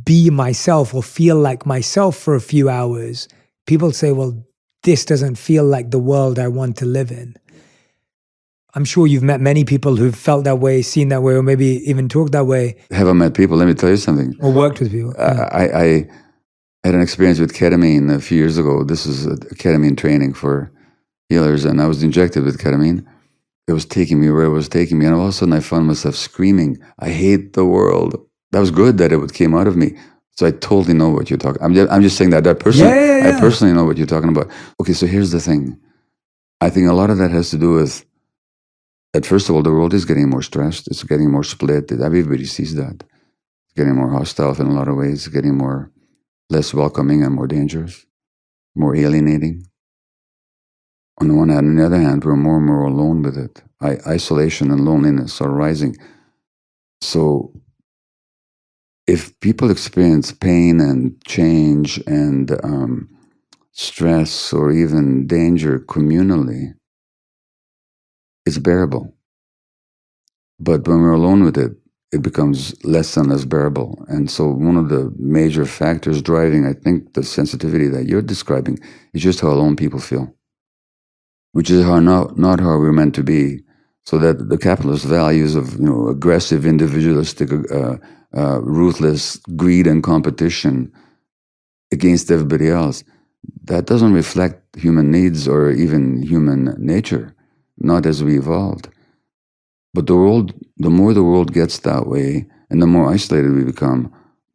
be myself or feel like myself for a few hours, people say, well, this doesn't feel like the world I want to live in. I'm sure you've met many people who've felt that way, seen that way, or maybe even talked that way. Have I met people? Let me tell you something. Or worked with people. Yeah. I had an experience with ketamine a few years ago. This was a ketamine training for healers, and I was injected with ketamine. It was taking me where it was taking me, and all of a sudden I found myself screaming, I hate the world. That was good that it came out of me. So I totally know what you're talking. I'm just saying that person. Yeah. I personally know what you're talking about. Okay, so here's the thing. I think a lot of that has to do with that. First of all, the world is getting more stressed. It's getting more split. Everybody sees that. It's getting more hostile in a lot of ways. It's getting less welcoming and more dangerous, more alienating. On the one hand, on the other hand, we're more and more alone with it. Isolation and loneliness are rising. So if people experience pain and change and stress or even danger communally, it's bearable. But when we're alone with it, it becomes less and less bearable. And so one of the major factors driving, I think, the sensitivity that you're describing is just how alone people feel, which is not how we're meant to be. So that the capitalist values of aggressive, individualistic, ruthless greed and competition against everybody else, that doesn't reflect human needs or even human nature, not as we evolved. But the more the world gets that way, and the more isolated we become,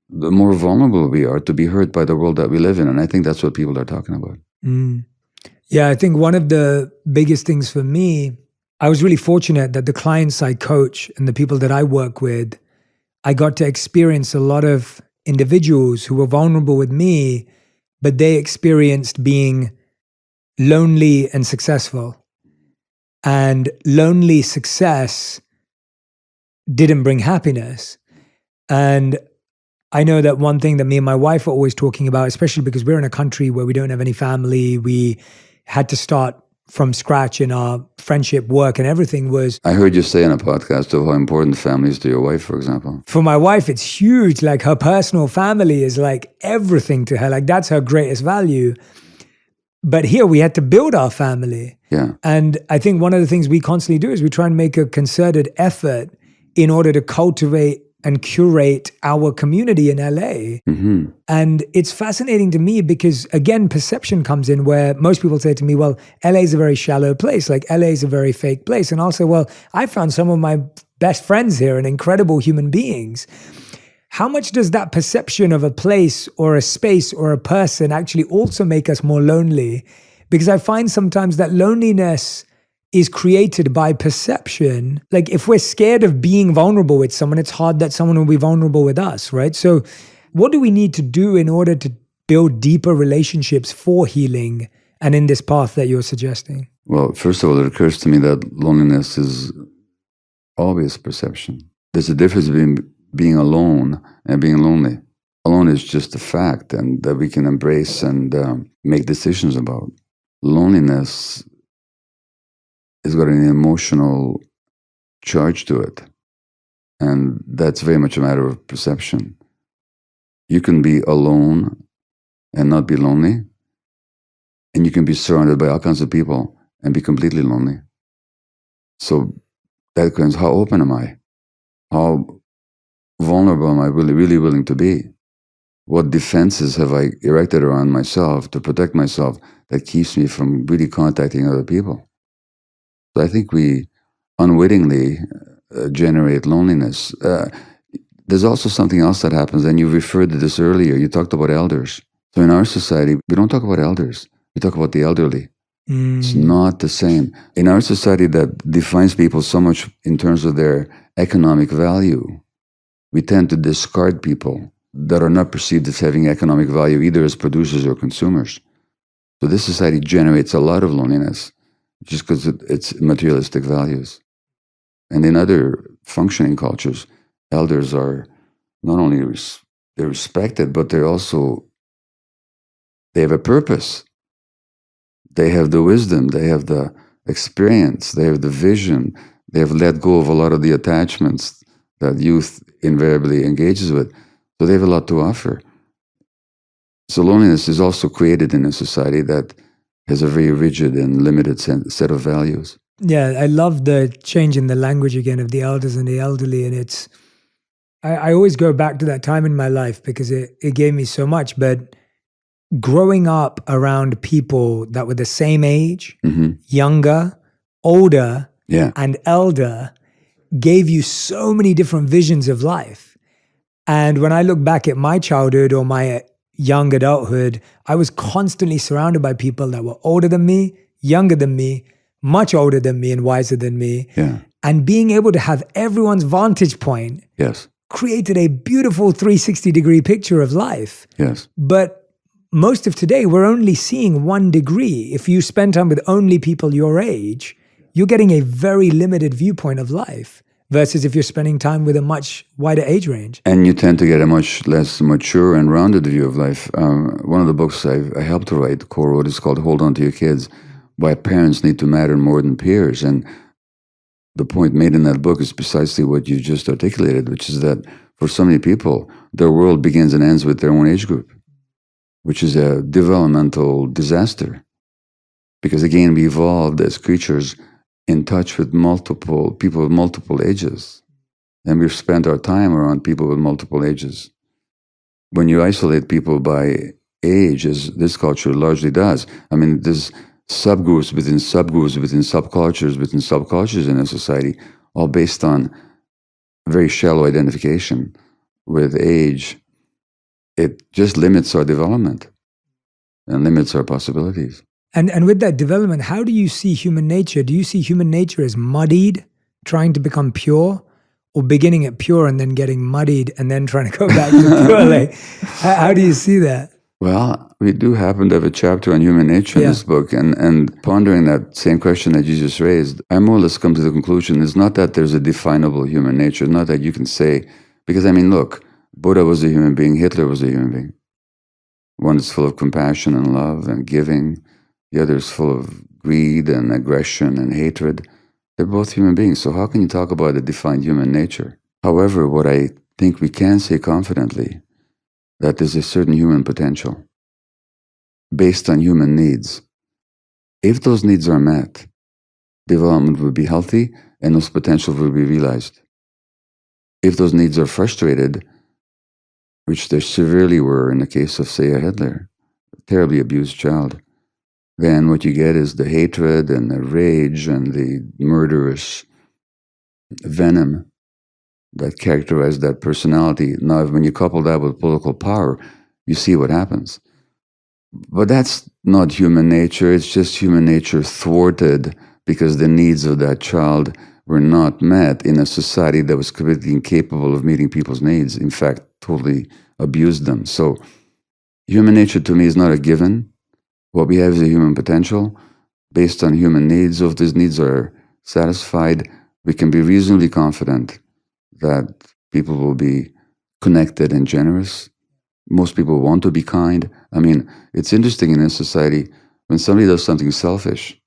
the more vulnerable we are to be hurt by the world that we live in. And I think that's what people are talking about. Mm. Yeah, I think one of the biggest things for me, I was really fortunate that the clients I coach and the people that I work with, I got to experience a lot of individuals who were vulnerable with me, but they experienced being lonely and successful. And lonely success didn't bring happiness. And I know that one thing that me and my wife are always talking about, especially because we're in a country where we don't have any family, we had to start from scratch in our friendship, work, and everything was... I heard you say in a podcast of how important family is to your wife, for example. For my wife, it's huge. Like her personal family is like everything to her. Like that's her greatest value. But here we had to build our family. Yeah. And I think one of the things we constantly do is we try and make a concerted effort in order to cultivate and curate our community in LA. Mm-hmm. And it's fascinating to me because, again, perception comes in where most people say to me, well, LA is a very shallow place. Like LA is a very fake place. And I'll say, well, I found some of my best friends here and incredible human beings. how much does that perception of a place or a space or a person actually also make us more lonely? Because I find sometimes that loneliness is created by perception. Like if we're scared of being vulnerable with someone, it's hard that someone will be vulnerable with us, right? So what do we need to do in order to build deeper relationships for healing and in this path that you're suggesting? Well, first of all, it occurs to me that loneliness is always perception. There's a difference between being alone and being lonely. Alone is just a fact and that we can embrace and make decisions about. Loneliness has got an emotional charge to it. And that's very much a matter of perception. You can be alone and not be lonely. And you can be surrounded by all kinds of people and be completely lonely. So that depends, how open am I? How vulnerable am I really willing to be? What defenses have I erected around myself to protect myself that keeps me from really contacting other people? So I think we unwittingly generate loneliness. There's also something else that happens, and you referred to this earlier. You talked about elders. So in our society, we don't talk about elders. We talk about the elderly. It's not the same. In our society that defines people so much in terms of their economic value, we tend to discard people that are not perceived as having economic value either as producers or consumers. So this society generates a lot of loneliness just because it's materialistic values. And in other functioning cultures, elders are not only they're respected, but they have a purpose. They have the wisdom, they have the experience, they have the vision, they have let go of a lot of the attachments that youth invariably engages with. So they have a lot to offer. So loneliness is also created in a society that has a very rigid and limited set of values. Yeah, I love the change in the language again of the elders and the elderly. And I always go back to that time in my life because it gave me so much. But growing up around people that were the same age, younger, older, and elder gave you so many different visions of life. And when I look back at my childhood or my young adulthood, I was constantly surrounded by people that were older than me, younger than me, much older than me and wiser than me. Yeah. And being able to have everyone's vantage point created a beautiful 360-degree picture of life. Yes. But most of today, we're only seeing 1 degree. If you spend time with only people your age, you're getting a very limited viewpoint of life versus if you're spending time with a much wider age range. And you tend to get a much less mature and rounded view of life. One of the books I helped to write, co-wrote, is called Hold On To Your Kids, Why Parents Need to Matter More Than Peers. And the point made in that book is precisely what you just articulated, which is that for so many people, their world begins and ends with their own age group, which is a developmental disaster. Because again, we evolved as creatures in touch with multiple people with multiple ages. And we've spent our time around people with multiple ages. When you isolate people by age, as this culture largely does, I mean, there's subgroups within subgroups within subcultures in a society, all based on very shallow identification with age. It just limits our development and limits our possibilities. And with that development, how do you see human nature? Do you see human nature as muddied, trying to become pure, or beginning at pure and then getting muddied and then trying to go back to pure? Like, how do you see that? Well, we do happen to have a chapter on human nature in this book, and pondering that same question that you just raised, I more or less come to the conclusion it's not that there's a definable human nature, not that you can say, because I mean, look, Buddha was a human being, Hitler was a human being. One is full of compassion and love and giving. The other is full of greed and aggression and hatred. They're both human beings, so how can you talk about a defined human nature? However, what I think we can say confidently, that there's a certain human potential based on human needs. If those needs are met, development will be healthy and those potentials will be realized. If those needs are frustrated, which they severely were in the case of, say, a Hitler, a terribly abused child, then what you get is the hatred and the rage and the murderous venom that characterize that personality. Now, when you couple that with political power, you see what happens. But that's not human nature. It's just human nature thwarted because the needs of that child were not met in a society that was completely incapable of meeting people's needs. In fact, totally abused them. So human nature to me is not a given. What we have is a human potential based on human needs. So if these needs are satisfied, we can be reasonably confident that people will be connected and generous. Most people want to be kind. I mean, it's interesting in a society, when somebody does something selfish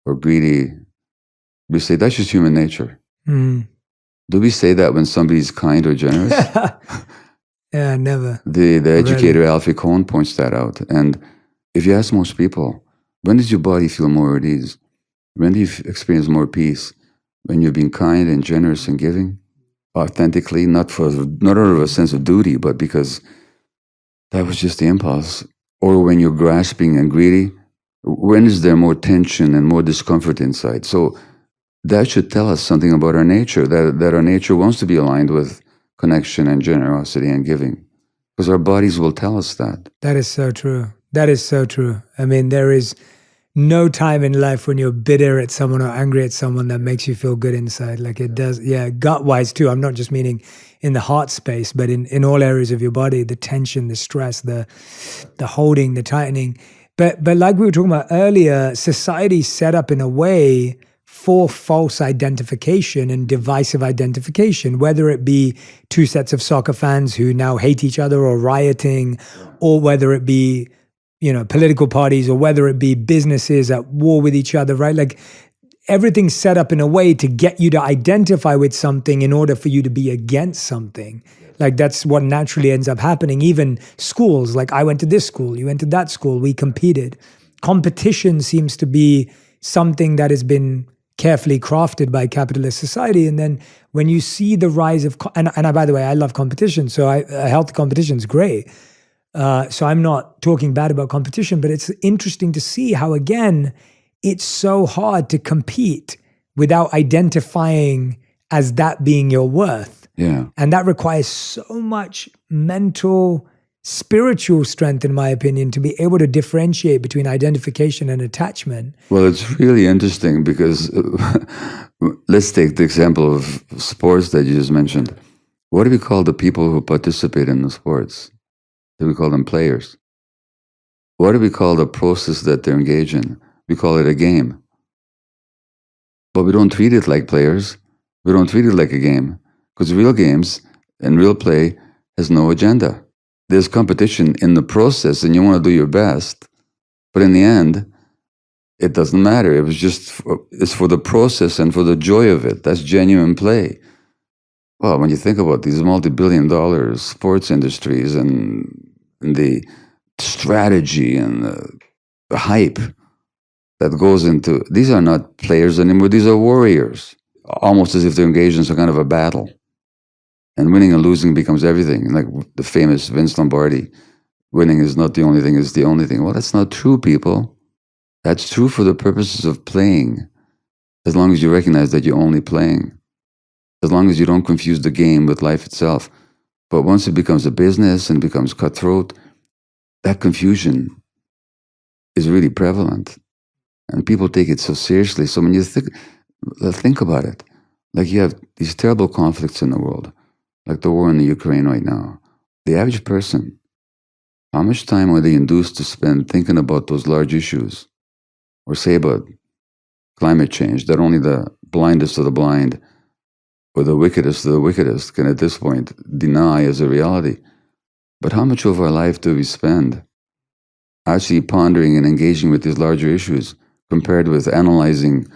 or greedy, we say, that's just human nature. Mm. Do we say that when somebody's kind or generous? Yeah, never. The educator Alfie Kohn points that out. And if you ask most people, when does your body feel more at ease? When do you experience more peace? When you're being kind and generous and giving? Authentically, not out of a sense of duty, but because that was just the impulse. Or when you're grasping and greedy, when is there more tension and more discomfort inside? So that should tell us something about our nature, that our nature wants to be aligned with connection and generosity and giving. Because our bodies will tell us that. That is so true. That is so true. I mean, there is no time in life when you're bitter at someone or angry at someone that makes you feel good inside. Like it does, yeah, gut-wise too. I'm not just meaning in the heart space, but in all areas of your body, the tension, the stress, the holding, the tightening. But like we were talking about earlier, society's set up in a way for false identification and divisive identification, whether it be two sets of soccer fans who now hate each other or rioting, or whether it be, political parties, or whether it be businesses at war with each other, right? Like everything's set up in a way to get you to identify with something in order for you to be against something. Like that's what naturally ends up happening. Even schools, like I went to this school, you went to that school, we competed. Competition seems to be something that has been carefully crafted by capitalist society. And then when you see the rise of, and by the way, I love competition. So a healthy competition is great. So I'm not talking bad about competition, but it's interesting to see how, again, it's so hard to compete without identifying as that being your worth. Yeah. And that requires so much mental, spiritual strength, in my opinion, to be able to differentiate between identification and attachment. Well, it's really interesting because let's take the example of sports that you just mentioned. What do we call the people who participate in the sports? Do we call them players? What do we call the process that they're engaged in? We call it a game. But we don't treat it like players. We don't treat it like a game. Because real games and real play has no agenda. There's competition in the process and you want to do your best. But in the end, it doesn't matter. It's for the process and for the joy of it. That's genuine play. Well, when you think about these multi-billion-dollar sports industries and the strategy and the hype that goes into, these are not players anymore. These are warriors, almost as if they're engaged in some kind of a battle. And winning and losing becomes everything. Like the famous Vince Lombardi, winning is not the only thing, it's the only thing. Well, that's not true, people. That's true for the purposes of playing, as long as you recognize that you're only playing. As long as you don't confuse the game with life itself. But once it becomes a business and becomes cutthroat, that confusion is really prevalent. And people take it so seriously. So when you think about it, like you have these terrible conflicts in the world, like the war in the Ukraine right now. The average person, how much time are they induced to spend thinking about those large issues? Or say about climate change, that only the blindest of the blind or the wickedest of the wickedest can at this point deny as a reality. But how much of our life do we spend actually pondering and engaging with these larger issues compared with analyzing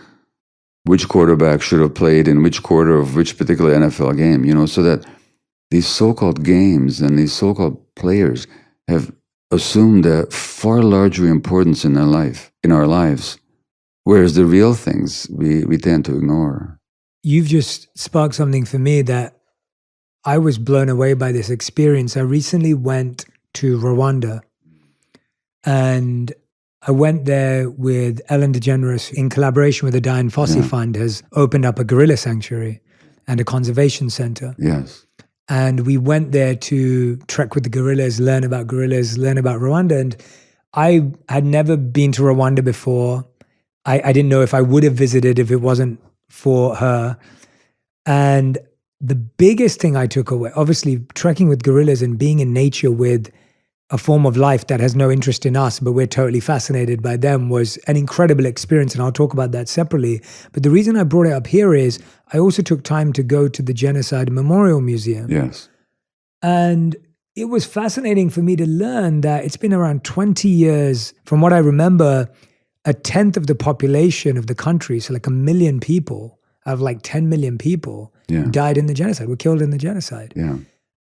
which quarterback should have played in which quarter of which particular NFL game, so that these so-called games and these so-called players have assumed a far larger importance in our lives, whereas the real things we tend to ignore. You've just sparked something for me that I was blown away by this experience. I recently went to Rwanda, and I went there with Ellen DeGeneres in collaboration with the Diane Fossey Fund, has opened up a gorilla sanctuary. and a conservation center. Yes. And we went there to trek with the gorillas, learn about Rwanda. And I had never been to Rwanda before. I didn't know if I would have visited if it wasn't for her. And the biggest thing I took away, obviously trekking with gorillas and being in nature with a form of life that has no interest in us, but we're totally fascinated by them, was an incredible experience. And I'll talk about that separately. But the reason I brought it up here is I also took time to go to the Genocide Memorial Museum. Yes. And it was fascinating for me to learn that it's been around 20 years, from what I remember, 1/10 of the population of the country, so like 1 million people, out of like 10 million people, died in the genocide, were killed in the genocide. Yeah.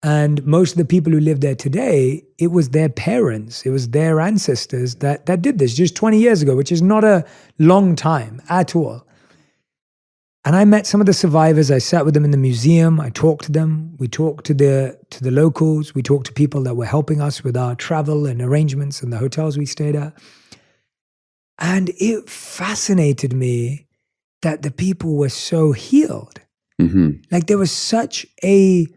And most of the people who live there today, it was their parents, it was their ancestors that did this just 20 years ago, which is not a long time at all. And I met some of the survivors. I sat with them in the museum. I talked to them. We talked to the locals. We talked to people that were helping us with our travel and arrangements and the hotels we stayed at. And it fascinated me that the people were so healed. Mm-hmm. Like there was such a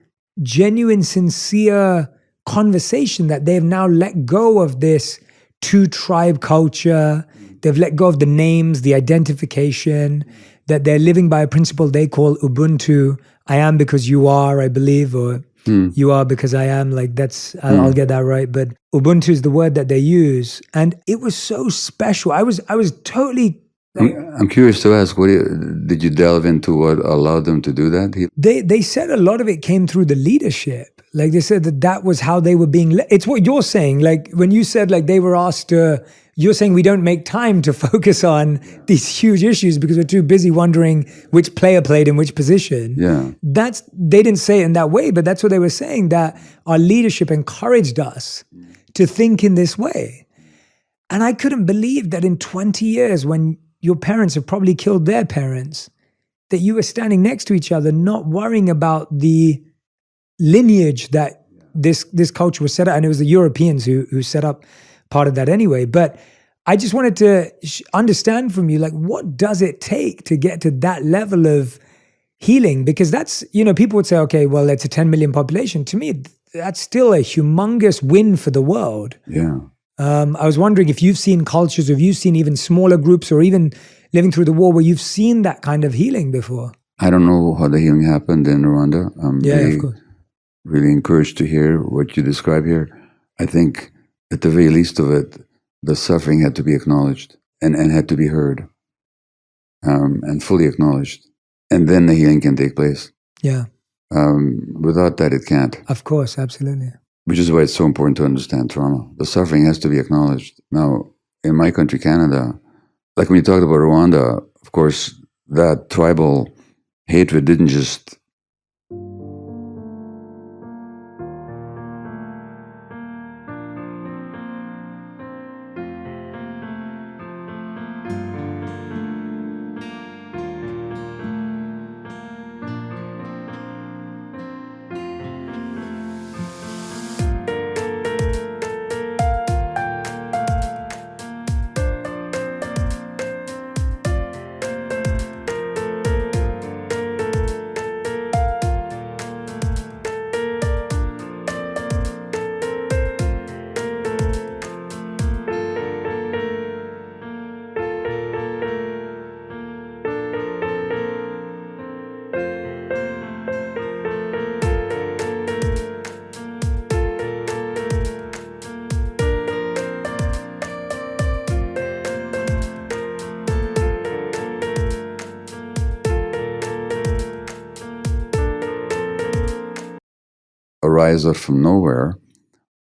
genuine, sincere conversation that they've now let go of this two-tribe culture. They've let go of the names, the identification, that they're living by a principle they call Ubuntu. I am because you are, I believe, or you are because I am. Like that's, I'll get that right. But Ubuntu is the word that they use. And it was so special. I was totally... I'm curious to ask, did you delve into what allowed them to do that? They said a lot of it came through the leadership. Like they said that was how they were being it's what you're saying. Like when you said like they were asked to, you're saying we don't make time to focus on these huge issues because we're too busy wondering which player played in which position. Yeah. They didn't say it in that way, but that's what they were saying, that our leadership encouraged us to think in this way. And I couldn't believe that in 20 years, when your parents have probably killed their parents, that you were standing next to each other, not worrying about the lineage that this culture was set up. And it was the Europeans who set up part of that anyway. But I just wanted to understand from you, like, what does it take to get to that level of healing? Because that's, people would say, okay, well, it's a 10 million population. To me, that's still a humongous win for the world. Yeah. I was wondering if you've seen cultures, or if you've seen even smaller groups, or even living through the war where you've seen that kind of healing before. I don't know how the healing happened in Rwanda. Of course. Really encouraged to hear what you describe here. I think at the very least of it, the suffering had to be acknowledged and had to be heard and fully acknowledged. And then the healing can take place. Yeah. Without that, it can't. Of course, absolutely. Which is why it's so important to understand trauma. The suffering has to be acknowledged. Now, in my country, Canada, like when you talked about Rwanda, of course, that tribal hatred didn't just... arise out from nowhere,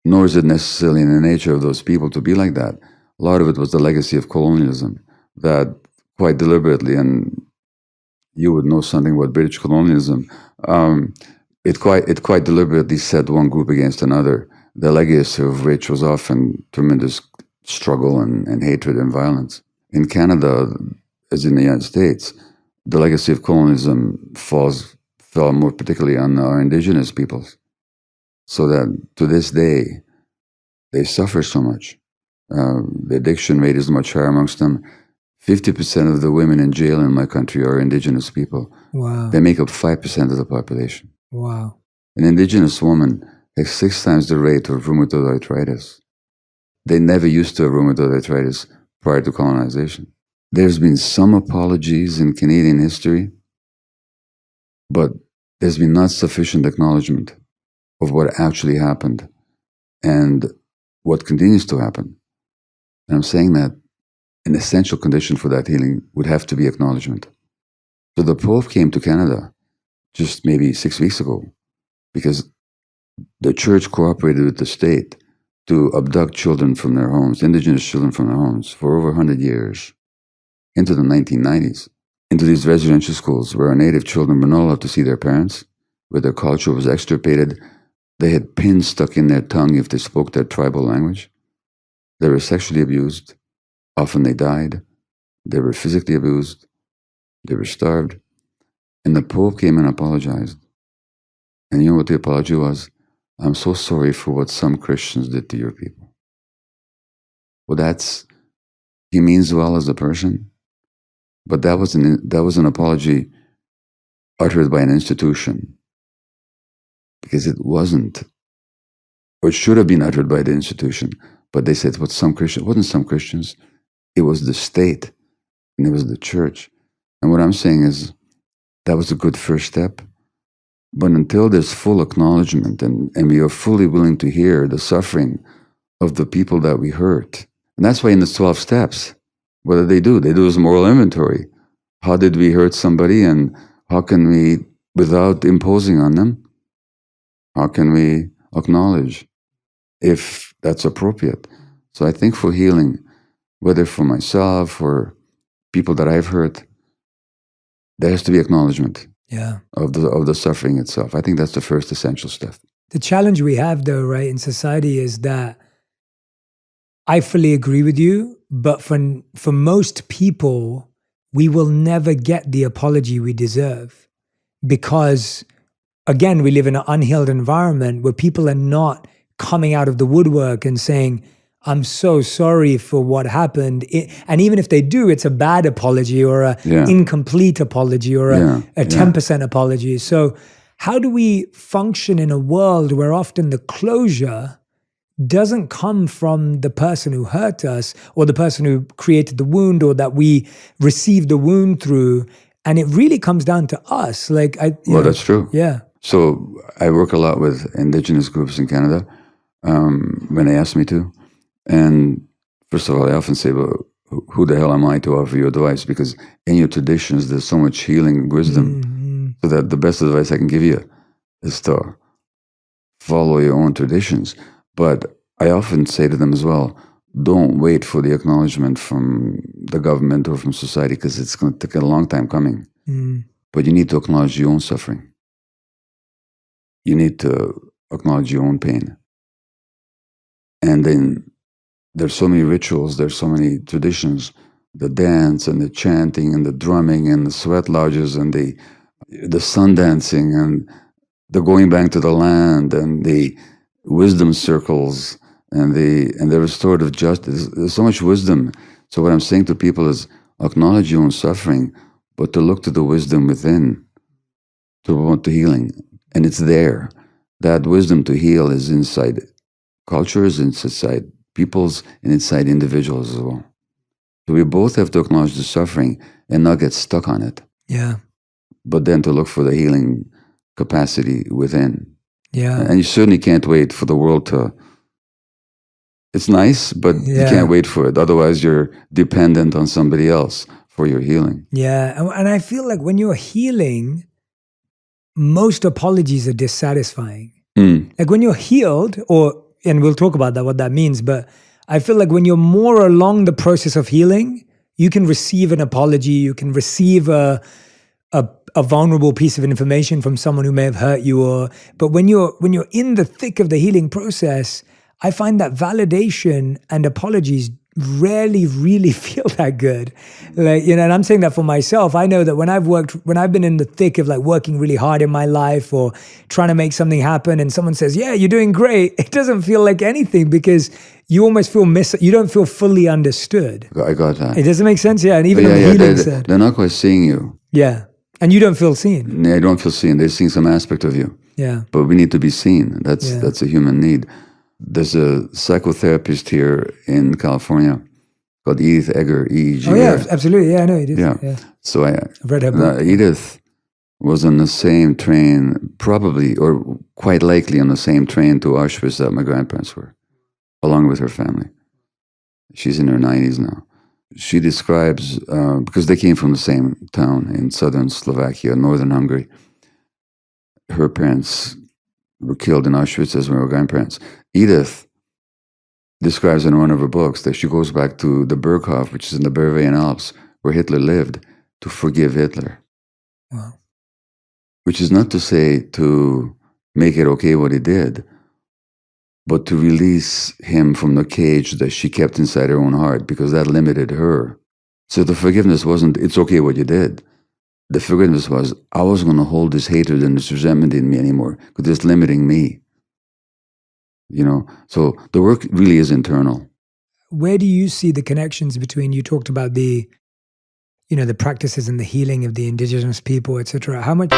nor is it necessarily in the nature of those people to be like that. A lot of it was the legacy of colonialism that quite deliberately, and you would know something about British colonialism, it quite deliberately set one group against another, the legacy of which was often tremendous struggle and hatred and violence. In Canada, as in the United States, the legacy of colonialism fell more particularly on our indigenous peoples. So that to this day, they suffer so much. The addiction rate is much higher amongst them. 50% of the women in jail in my country are indigenous people. Wow. They make up 5% of the population. Wow. An indigenous woman has 6 times the rate of rheumatoid arthritis. They never used to have rheumatoid arthritis prior to colonization. There's been some apologies in Canadian history, but there's been not sufficient acknowledgement of what actually happened and what continues to happen. And I'm saying that an essential condition for that healing would have to be acknowledgement. So the Pope came to Canada just maybe 6 weeks ago because the church cooperated with the state to abduct children from their homes, indigenous children from their homes, for over 100 years, into the 1990s, into these residential schools where our native children were not allowed to see their parents, where their culture was extirpated. They had pins stuck in their tongue if they spoke their tribal language. They were sexually abused. Often they died. They were physically abused. They were starved. And the Pope came and apologized. And you know what the apology was? I'm so sorry for what some Christians did to your people. Well, he means well as a person, but that was an apology uttered by an institution, because it wasn't, or it should have been uttered by the institution, but they said what some Christians, it wasn't some Christians, it was the state, and it was the church. And what I'm saying is that was a good first step. But until there's full acknowledgement and we are fully willing to hear the suffering of the people that we hurt, and that's why in the 12 steps, what do? They do this moral inventory. How did we hurt somebody, and how can we, without imposing on them, how can we acknowledge if that's appropriate? So I think for healing, whether for myself or people that I've hurt, there has to be acknowledgement. Yeah. Of the suffering itself. I think that's the first essential step. The challenge we have, though, right, in society is that I fully agree with you, but for most people, we will never get the apology we deserve because, again, we live in an unhealed environment where people are not coming out of the woodwork and saying, I'm so sorry for what happened. And even if they do, it's a bad apology or an incomplete apology or a 10% apology. So how do we function in a world where often the closure doesn't come from the person who hurt us or the person who created the wound or that we received the wound through, and it really comes down to us? That's true. Yeah. So I work a lot with Indigenous groups in Canada when they ask me to. And first of all, I often say, well, who the hell am I to offer you advice? Because in your traditions, there's so much healing wisdom. So that the best advice I can give you is to follow your own traditions. But I often say to them as well, don't wait for the acknowledgement from the government or from society, because it's going to take a long time coming. But you need to acknowledge your own suffering. You need to acknowledge your own pain. And then there's so many rituals, there's so many traditions, the dance and the chanting and the drumming and the sweat lodges and the sun dancing and the going back to the land and the wisdom circles and the restorative justice. There's so much wisdom. So what I'm saying to people is acknowledge your own suffering, but to look to the wisdom within to promote the healing. And it's there. That wisdom to heal is inside cultures, inside peoples, and inside individuals as well. So we both have to acknowledge the suffering and not get stuck on it. Yeah. But then to look for the healing capacity within. Yeah. And you certainly can't wait for the world to... It's nice, but you can't wait for it. Otherwise, you're dependent on somebody else for your healing. Yeah. And I feel like when you're healing, most apologies are dissatisfying. Like when you're healed, and we'll talk about that, what that means, but I feel like when you're more along the process of healing, you can receive an apology, you can receive a vulnerable piece of information from someone who may have hurt you, but when you're in the thick of the healing process, I find that validation and apologies rarely really feel that good. Like, and I'm saying that for myself. I know that when I've been in the thick of like working really hard in my life or trying to make something happen and someone says, yeah, you're doing great, it doesn't feel like anything because you almost feel you don't feel fully understood. I got that. It doesn't make sense. Yeah. And even on the healing side. They're not quite seeing you. Yeah. And you don't feel seen. I don't feel seen. They're seeing some aspect of you. Yeah. But we need to be seen. That's a human need. There's a psychotherapist here in California called Edith Egger, EEG. Oh, yeah, absolutely. Yeah, I know Edith. Yeah. So I've read her book. Edith was on the same train, probably, or quite likely on the same train to Auschwitz that my grandparents were, along with her family. She's in her 90s now. She describes, because they came from the same town in southern Slovakia, northern Hungary. Her parents were killed in Auschwitz as were her grandparents. Edith describes in one of her books that she goes back to the Berghof, which is in the Bavarian Alps, where Hitler lived, to forgive Hitler. Wow. Which is not to say to make it okay what he did, but to release him from the cage that she kept inside her own heart, because that limited her. So the forgiveness wasn't, it's okay what you did. The forgiveness was, I wasn't going to hold this hatred and this resentment in me anymore, because it's limiting me. So the work really is internal. Where do you see the connections between, you talked about the practices and the healing of the indigenous people, etc. How much...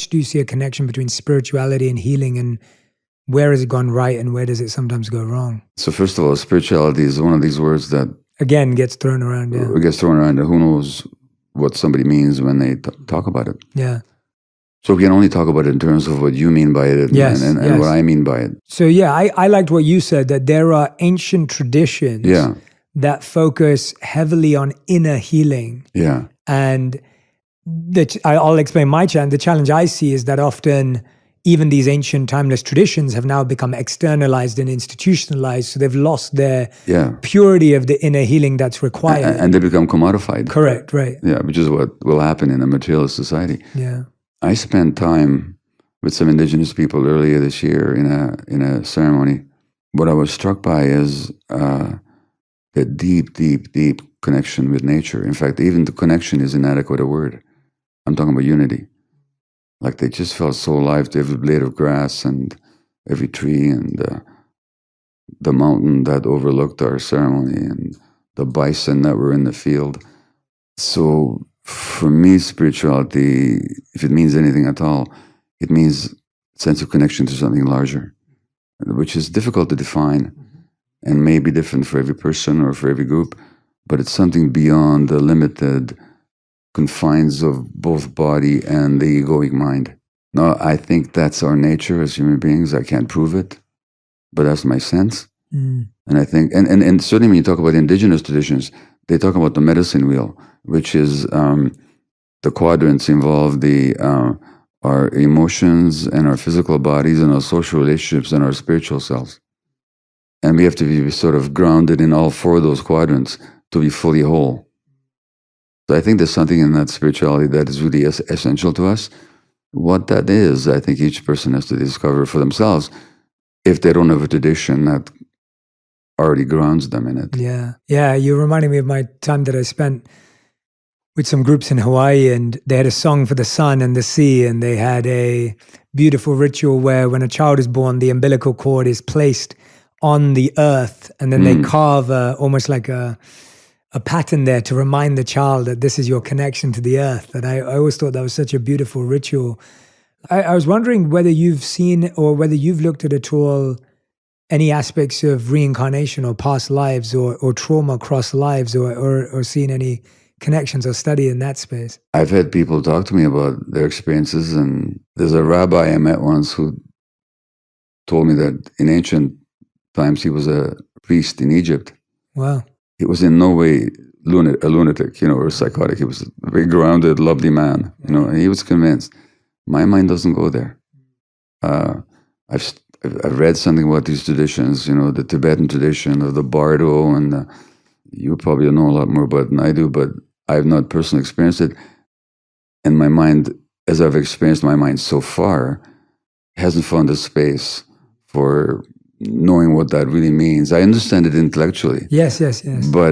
Do you see a connection between spirituality and healing, and where has it gone right and where does it sometimes go wrong? So first of all, spirituality is one of these words that again gets thrown around. Yeah, it gets thrown around. Who knows what somebody means when they talk about it? Yeah. So we can only talk about it in terms of what you mean by it and what I mean by it. So yeah, I liked what you said, that there are ancient traditions that focus heavily on inner healing. Yeah. And I'll explain my challenge. The challenge I see is that often even these ancient timeless traditions have now become externalized and institutionalized. So they've lost their purity of the inner healing that's required. And they become commodified. Correct, right. Yeah, which is what will happen in a materialist society. Yeah. I spent time with some indigenous people earlier this year in a ceremony. What I was struck by is the deep, deep, deep connection with nature. In fact, even the connection is inadequate a word. I'm talking about unity. Like they just felt so alive to every blade of grass and every tree and the mountain that overlooked our ceremony and the bison that were in the field. So for me, spirituality, if it means anything at all, it means sense of connection to something larger, which is difficult to define and may be different for every person or for every group, but it's something beyond the limited confines of both body and the egoic mind. Now, I think that's our nature as human beings. I can't prove it, but that's my sense. And I think, and certainly when you talk about indigenous traditions, they talk about the medicine wheel, which is the quadrants involve our emotions and our physical bodies and our social relationships and our spiritual selves. And we have to be sort of grounded in all four of those quadrants to be fully whole. So I think there's something in that spirituality that is really essential to us. What that is, I think each person has to discover for themselves if they don't have a tradition that already grounds them in it. Yeah. Yeah, you're reminding me of my time that I spent with some groups in Hawaii, and they had a song for the sun and the sea, and they had a beautiful ritual where when a child is born, the umbilical cord is placed on the earth, and then they carve almost like a pattern there to remind the child that this is your connection to the earth. And I always thought that was such a beautiful ritual. I was wondering whether you've seen or whether you've looked at all any aspects of reincarnation or past lives or trauma across lives or seen any connections or study in that space. I've had people talk to me about their experiences, and there's a rabbi I met once who told me that in ancient times he was a priest in Egypt. Wow. He was in no way a lunatic, or psychotic. He was a very grounded, lovely man, and he was convinced. My mind doesn't go there. I've read something about these traditions, the Tibetan tradition of the bardo, and you probably know a lot more about it than I do, but I have not personally experienced it. And my mind, as I've experienced my mind so far, hasn't found a space for knowing what that really means. I understand it intellectually. Yes. But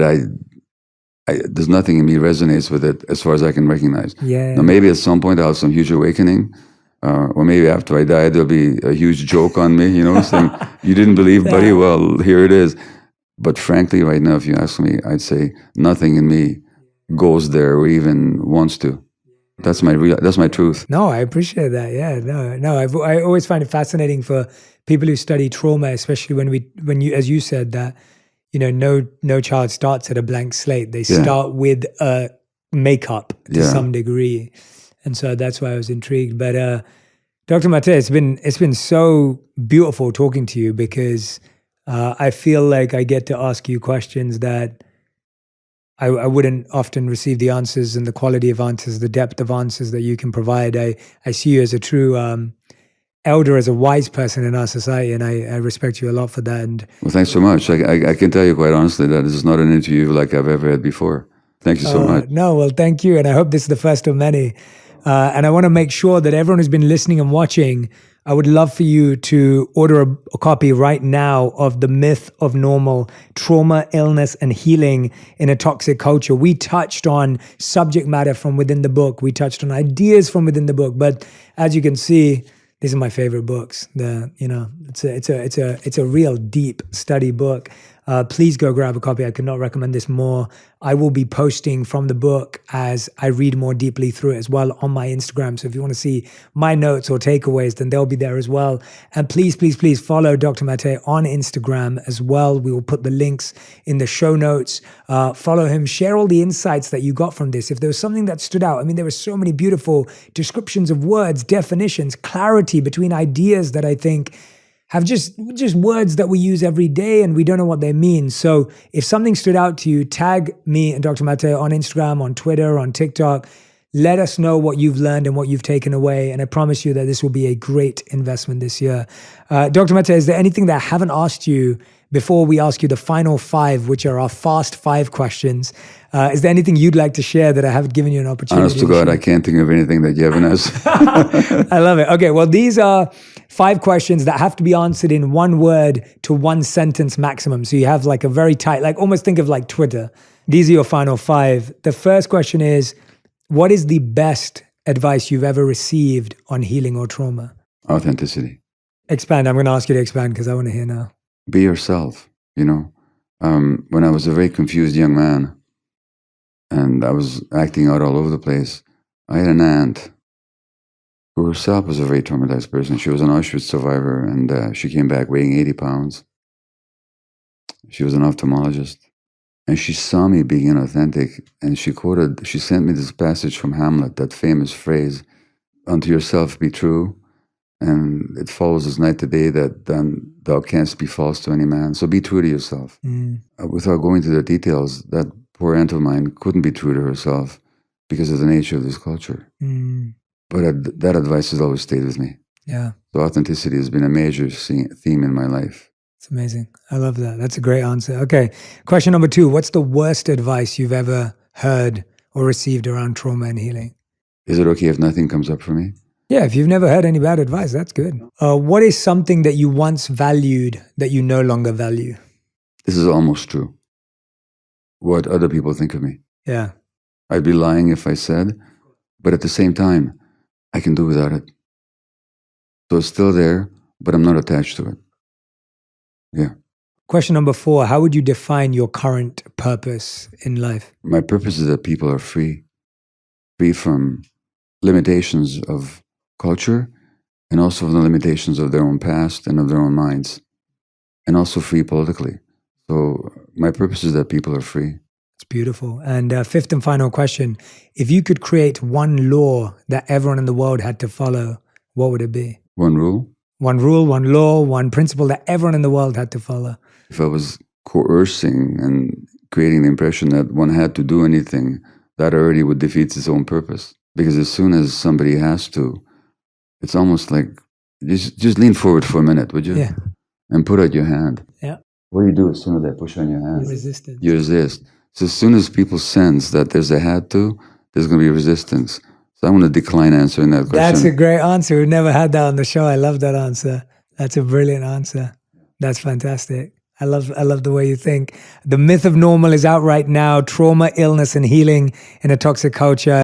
there's nothing in me resonates with it as far as I can recognize. Yeah. Now, maybe at some point I'll have some huge awakening, or maybe after I die there'll be a huge joke on me, saying, you didn't believe, buddy? Well, here it is. But frankly, right now, if you ask me, I'd say nothing in me goes there or even wants to. That's my truth. No, I appreciate that. Yeah, no. I always find it fascinating for people who study trauma, especially when you, as you said, that no child starts at a blank slate. They start with a makeup to some degree, and so that's why I was intrigued. But Dr. Mate, it's been so beautiful talking to you, because I feel like I get to ask you questions that I wouldn't often receive the answers and the quality of answers, the depth of answers that you can provide. I see you as a true elder, as a wise person in our society, and I respect you a lot for that. And well, thanks so much. I can tell you quite honestly that this is not an interview like I've ever had before. Thank you so much. No, well, thank you, and I hope this is the first of many. And I want to make sure that everyone who's been listening and watching, I would love for you to order a copy right now of The Myth of Normal: Trauma, Illness, and Healing in a Toxic Culture. We touched on subject matter from within the book. We touched on ideas from within the book. But as you can see, these are my favorite books. It's a real deep study book. Please go grab a copy. I could not recommend this more. I will be posting from the book as I read more deeply through it as well on my Instagram. So if you want to see my notes or takeaways, then they'll be there as well. And please follow Dr. Mate on Instagram as well. We will put the links in the show notes. Follow him. Share all the insights that you got from this. If there was something that stood out, there were so many beautiful descriptions of words, definitions, clarity between ideas that I think have just words that we use every day and we don't know what they mean. So if something stood out to you, tag me and Dr. Mate on Instagram, on Twitter, on TikTok. Let us know what you've learned and what you've taken away. And I promise you that this will be a great investment this year. Dr. Mate, is there anything that I haven't asked you before we ask you the final 5, which are our fast 5 questions? Is there anything you'd like to share that I haven't given you an opportunity? Honest to God, I can't think of anything that you haven't asked. I love it. Okay, well, these are 5 questions that have to be answered in 1 word to 1 sentence maximum. So you have like a very tight, like almost think of like Twitter. These are your final 5. The first question is, what is the best advice you've ever received on healing or trauma? Authenticity. Expand. I'm going to ask you to expand because I want to hear now. Be yourself. When I was a very confused young man and I was acting out all over the place, I had an aunt who herself was a very traumatized person. She was an Auschwitz survivor, and she came back weighing 80 pounds. She was an ophthalmologist. And she saw me being inauthentic, and she sent me this passage from Hamlet, that famous phrase, "Unto yourself be true, and it follows as night to day that then thou canst be false to any man." So be true to yourself. Without going into the details, that poor aunt of mine couldn't be true to herself because of the nature of this culture. But that advice has always stayed with me. Yeah. So authenticity has been a major theme in my life. It's amazing. I love that. That's a great answer. Okay. Question number 2. What's the worst advice you've ever heard or received around trauma and healing? Is it okay if nothing comes up for me? Yeah, if you've never heard any bad advice, that's good. What is something that you once valued that you no longer value? This is almost true. What other people think of me. Yeah. I'd be lying if I said, but at the same time, I can do without it. So it's still there, but I'm not attached to it. Yeah. Question number 4, how would you define your current purpose in life? My purpose is that people are free from limitations of culture and also from the limitations of their own past and of their own minds, and also free politically. So my purpose is that people are free. It's beautiful. And 5th and final question, if you could create one law that everyone in the world had to follow, what would it be? One rule? One rule, one law, one principle that everyone in the world had to follow. If I was coercing and creating the impression that one had to do anything, that already would defeat its own purpose. Because as soon as somebody has to, it's almost like, just lean forward for a minute, would you? Yeah. And put out your hand. Yeah. What do you do as soon as they push on your hand? Resistance. You resist. So as soon as people sense that there's a had to, there's going to be resistance. So I'm going to decline answering that question. That's a great answer. We've never had that on the show. I love that answer. That's a brilliant answer. That's fantastic. I love the way you think. The Myth of Normal is out right now. Trauma, illness, and healing in a toxic culture.